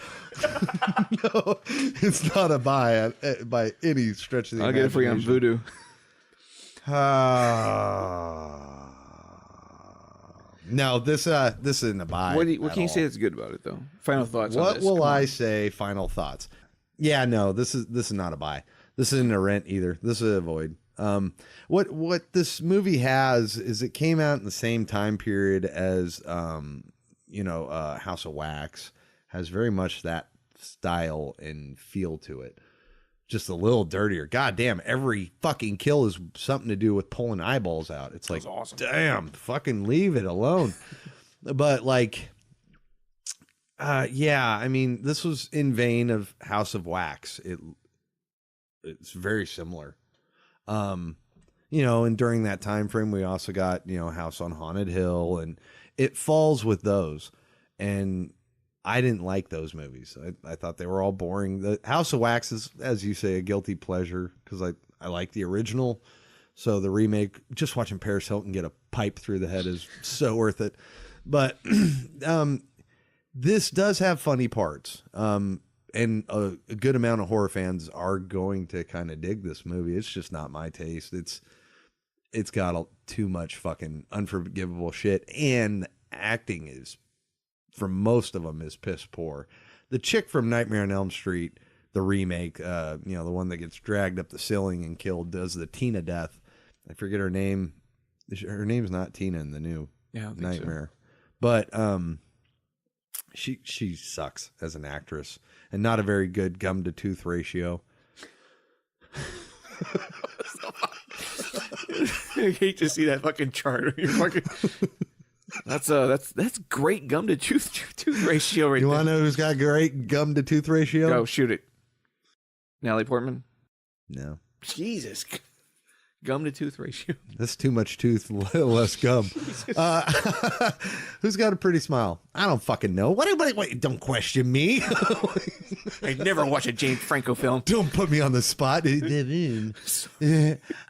Speaker 7: No, it's not a buy by any stretch of the
Speaker 6: I'll get it for you on Voodoo.
Speaker 7: No, this isn't a buy.
Speaker 6: What can you say that's good about it though? Final thoughts.
Speaker 7: What
Speaker 6: on this.
Speaker 7: will I say? Final thoughts. Yeah, no, this is not a buy. This isn't a rent either. This is a void. What this movie has is it came out in the same time period as House of Wax. Has very much that style and feel to it. Just a little dirtier. God damn, every fucking kill is something to do with pulling eyeballs out. It's like,
Speaker 6: awesome.
Speaker 7: Damn, fucking leave it alone. But like, yeah, I mean, this was in vein of House of Wax. It's very similar. And during that time frame, we also got, House on Haunted Hill, and it falls with those. And I didn't like those movies. I thought they were all boring. The House of Wax is, as you say, a guilty pleasure because I like the original. So the remake, just watching Paris Hilton get a pipe through the head is so worth it. But this does have funny parts. And a good amount of horror fans are going to kind of dig this movie. It's just not my taste. It's got too much fucking unforgivable shit, and acting is, for most of them, is piss poor. The chick from Nightmare on Elm Street, the remake, the one that gets dragged up the ceiling and killed, does the Tina death. I forget her name. Her name's not Tina in the new Nightmare, but she sucks as an actress and not a very good gum to tooth ratio.
Speaker 6: I hate to see that fucking chart. You're fucking... That's great gum to tooth ratio right
Speaker 7: You
Speaker 6: there.
Speaker 7: want to know who's got great gum to tooth ratio?
Speaker 6: Go shoot it. Natalie Portman.
Speaker 7: No.
Speaker 6: Jesus. Gum to tooth ratio.
Speaker 7: That's too much tooth, less gum. Who's got a pretty smile? I don't fucking know. Wait, don't question me.
Speaker 6: I never watch a James Franco film.
Speaker 7: Don't put me on the spot.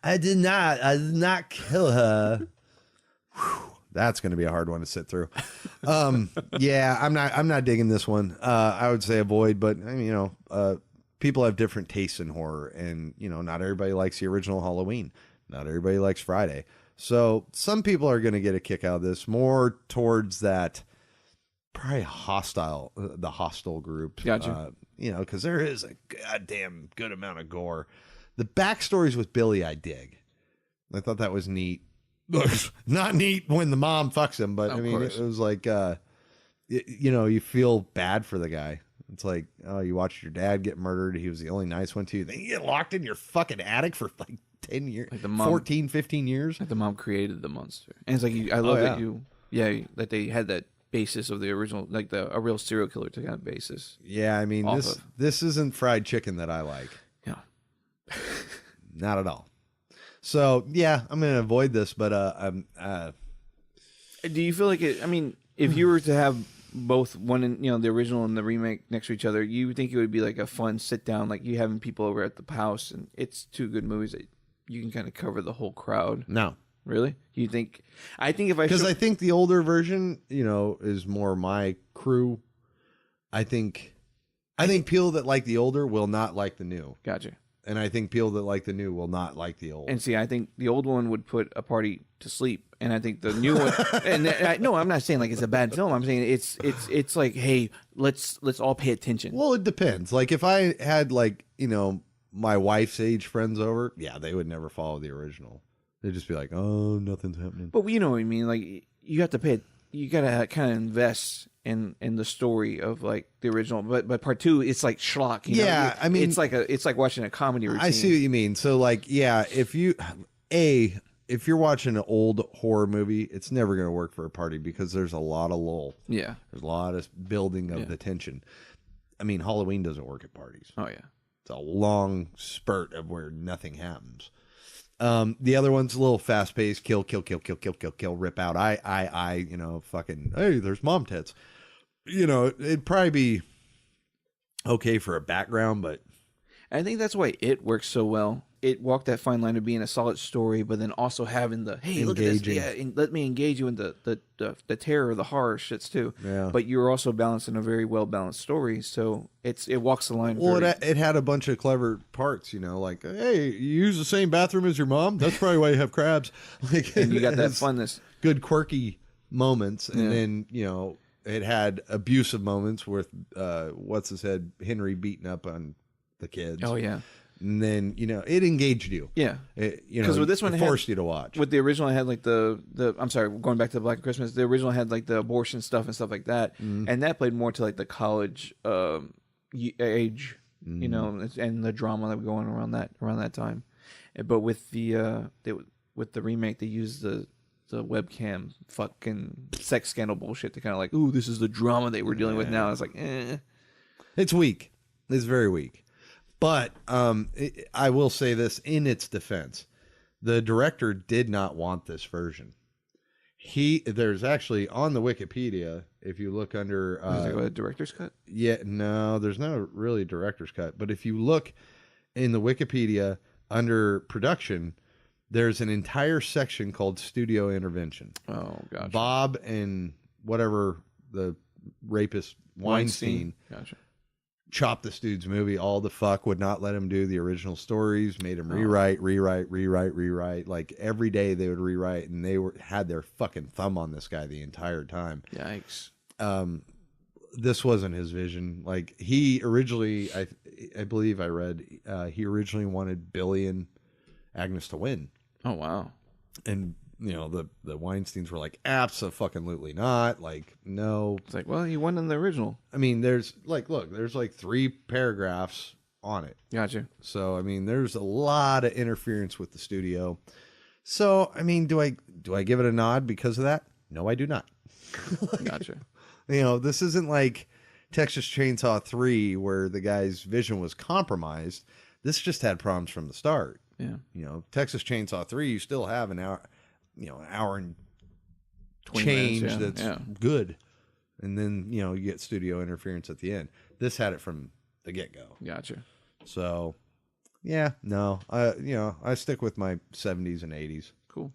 Speaker 7: I did not kill her. Whew. That's going to be a hard one to sit through. Yeah, I'm not digging this one. I would say avoid, but I mean, people have different tastes in horror, and not everybody likes the original Halloween. Not everybody likes Friday. So some people are going to get a kick out of this, more towards that probably the hostile group.
Speaker 6: Gotcha.
Speaker 7: Because there is a goddamn good amount of gore. The backstories with Billy, I dig. I thought that was neat. Not neat when the mom fucks him, but I mean, it was like, you feel bad for the guy. It's like, oh, you watched your dad get murdered. He was the only nice one to you. Then you get locked in your fucking attic for like 10 years, like 14, 15 years.
Speaker 6: Like the mom created the monster. And it's like, I love that they had that basis of the original, like a real serial killer to kind of basis.
Speaker 7: Yeah, I mean, this isn't fried chicken that I like.
Speaker 6: Yeah.
Speaker 7: Not at all. So, yeah, I'm going to avoid this, but
Speaker 6: do you feel like it, I mean, if you were to have both one and the original and the remake next to each other, you would think it would be like a fun sit down, like you having people over at the house, and it's two good movies that you can kind of cover the whole crowd.
Speaker 7: No.
Speaker 6: Really? You think? I think if I
Speaker 7: because I think the older version, is more my crew. I think people that like the older will not like the new.
Speaker 6: Gotcha.
Speaker 7: And I think people that like the new will not like the old.
Speaker 6: And see, I think the old one would put a party to sleep, and I think the new one. And no, I'm not saying like it's a bad film. I'm saying it's like, hey, let's all pay attention.
Speaker 7: Well, it depends. Like if I had my wife's age friends over, yeah, they would never follow the original. They'd just be like, oh, nothing's happening.
Speaker 6: But you know what I mean. Like you have to pay. You gotta kind of invest in the story of like the original, but part two, it's like schlock.
Speaker 7: Yeah, I mean,
Speaker 6: it's like watching a comedy routine.
Speaker 7: I see what you mean. So like, yeah, if you're watching an old horror movie, it's never going to work for a party because there's a lot of lull.
Speaker 6: Yeah,
Speaker 7: there's a lot of building of the tension. I mean, Halloween doesn't work at parties.
Speaker 6: Oh yeah,
Speaker 7: it's a long spurt of where nothing happens. The other one's a little fast paced, kill, rip out, fucking, hey, there's mom tits. It'd probably be okay for a background, but
Speaker 6: I think that's why it works so well. It walked that fine line of being a solid story, but then also having the, hey, look at this, yeah, and let me engage you in the terror, the horror shits too.
Speaker 7: Yeah.
Speaker 6: But you're also balancing a very well balanced story, so it walks the line.
Speaker 7: Well, it had a bunch of clever parts, like, hey, you use the same bathroom as your mom. That's probably why you have crabs. Like,
Speaker 6: and you got that funness,
Speaker 7: good quirky moments, and then it had abusive moments with what's his head Henry beating up on the kids.
Speaker 6: Oh yeah.
Speaker 7: And then it engaged you.
Speaker 6: Yeah,
Speaker 7: because
Speaker 6: with this one
Speaker 7: it forced you to watch.
Speaker 6: With the original, I had like the I'm sorry, going back to the Black Christmas. The original had like the abortion stuff and stuff like that, and that played more to like the college age, and the drama that was going around that time. But with the remake, they used the webcam fucking sex scandal bullshit to kind of like, ooh, this is the drama they were dealing with now. It's like,
Speaker 7: it's weak. It's very weak. But I will say this in its defense. The director did not want this version. There's actually on the Wikipedia, if you look under...
Speaker 6: is there a director's cut?
Speaker 7: Yeah, no, there's no really director's cut. But if you look in the Wikipedia under production, there's an entire section called studio intervention.
Speaker 6: Oh, gotcha.
Speaker 7: Bob and whatever the rapist Weinstein.
Speaker 6: Gotcha.
Speaker 7: Chopped this dude's movie all the fuck, would not let him do the original stories, made him rewrite. Like every day they would rewrite, and they had their fucking thumb on this guy the entire time.
Speaker 6: Yikes.
Speaker 7: This wasn't his vision. Like he originally, I believe I read, he originally wanted Billy and Agnes to win.
Speaker 6: Oh wow.
Speaker 7: And the Weinsteins were like, abso-fucking-lutely not. Like, no.
Speaker 6: It's like, well, he won in the original.
Speaker 7: I mean, there's like 3 paragraphs on it.
Speaker 6: Gotcha.
Speaker 7: So, I mean, there's a lot of interference with the studio. So, I mean, do I give it a nod because of that? No, I do not.
Speaker 6: Gotcha.
Speaker 7: You know, this isn't like Texas Chainsaw 3 where the guy's vision was compromised. This just had problems from the start.
Speaker 6: Yeah.
Speaker 7: You know, Texas Chainsaw 3, you still have an hour, an hour and
Speaker 6: 20
Speaker 7: change
Speaker 6: minutes,
Speaker 7: that's good. And then, you get studio interference at the end. This had it from the get-go.
Speaker 6: Gotcha.
Speaker 7: So, yeah, no. I stick with my 70s and 80s.
Speaker 6: Cool.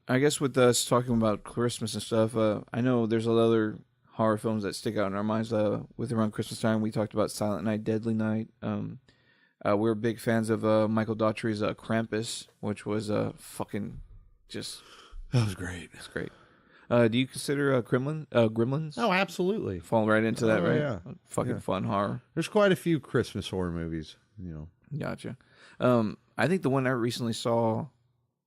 Speaker 6: I guess with us talking about Christmas and stuff, I know there's other horror films that stick out in our minds. With around Christmas time, we talked about Silent Night, Deadly Night. We're big fans of Michael Daughtry's Krampus, which was fucking just...
Speaker 7: That was great.
Speaker 6: It's great. Do you consider Gremlins?
Speaker 7: Oh, absolutely.
Speaker 6: Fall right into that, right?
Speaker 7: Yeah.
Speaker 6: Fucking fun horror.
Speaker 7: There's quite a few Christmas horror movies,
Speaker 6: Gotcha. I think the one I recently saw,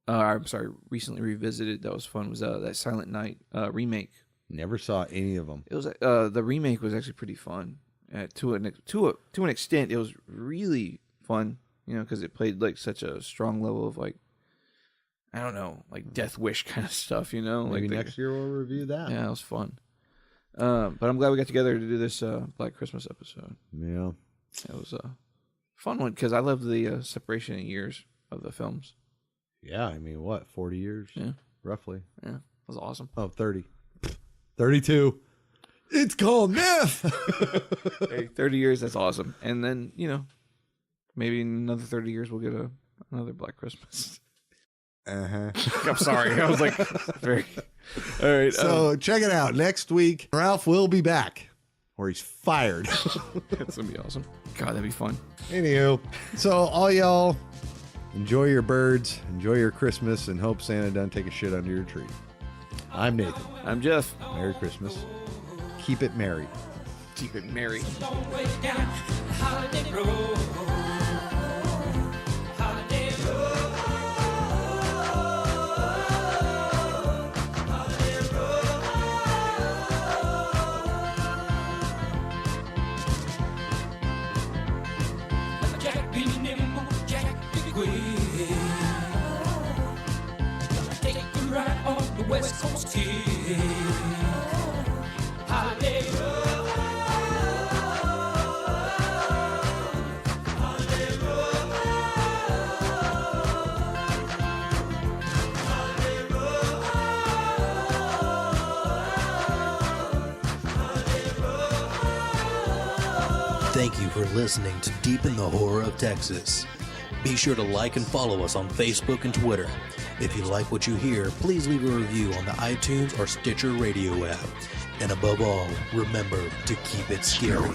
Speaker 6: recently revisited that was fun was that Silent Night remake.
Speaker 7: Never saw any of them.
Speaker 6: It was the remake was actually pretty fun. To an extent, it was really fun, because it played like such a strong level of like, I don't know, like Death Wish kind of stuff,
Speaker 7: Maybe next year we'll review that.
Speaker 6: Yeah, it was fun. But I'm glad we got together to do this Black Christmas episode.
Speaker 7: Yeah.
Speaker 6: It was a fun one because I love the separation in years of the films.
Speaker 7: Yeah, I mean, what, 40 years?
Speaker 6: Yeah.
Speaker 7: Roughly.
Speaker 6: Yeah, it was awesome.
Speaker 7: Oh, 30. 32. It's called math!
Speaker 6: Hey, 30 years, that's awesome. And then, maybe in another 30 years we'll get another Black Christmas.
Speaker 7: Uh-huh.
Speaker 6: I'm sorry. I was like, very... All right.
Speaker 7: So check it out. Next week, Ralph will be back. Or he's fired.
Speaker 6: That's going to be awesome. God, that'd be fun.
Speaker 7: Anywho, so all y'all, enjoy your birds, enjoy your Christmas, and hope Santa doesn't take a shit under your tree. I'm Nathan.
Speaker 6: I'm Jeff.
Speaker 7: Merry Christmas. Keep it merry.
Speaker 6: Keep it merry.
Speaker 5: West Coast kid.
Speaker 17: Thank you for listening to Deep in the Horror of Texas. Be sure to like and follow us on Facebook and Twitter. If you like what you hear, please leave a review on the iTunes or Stitcher radio app. And above all, remember to keep it scary.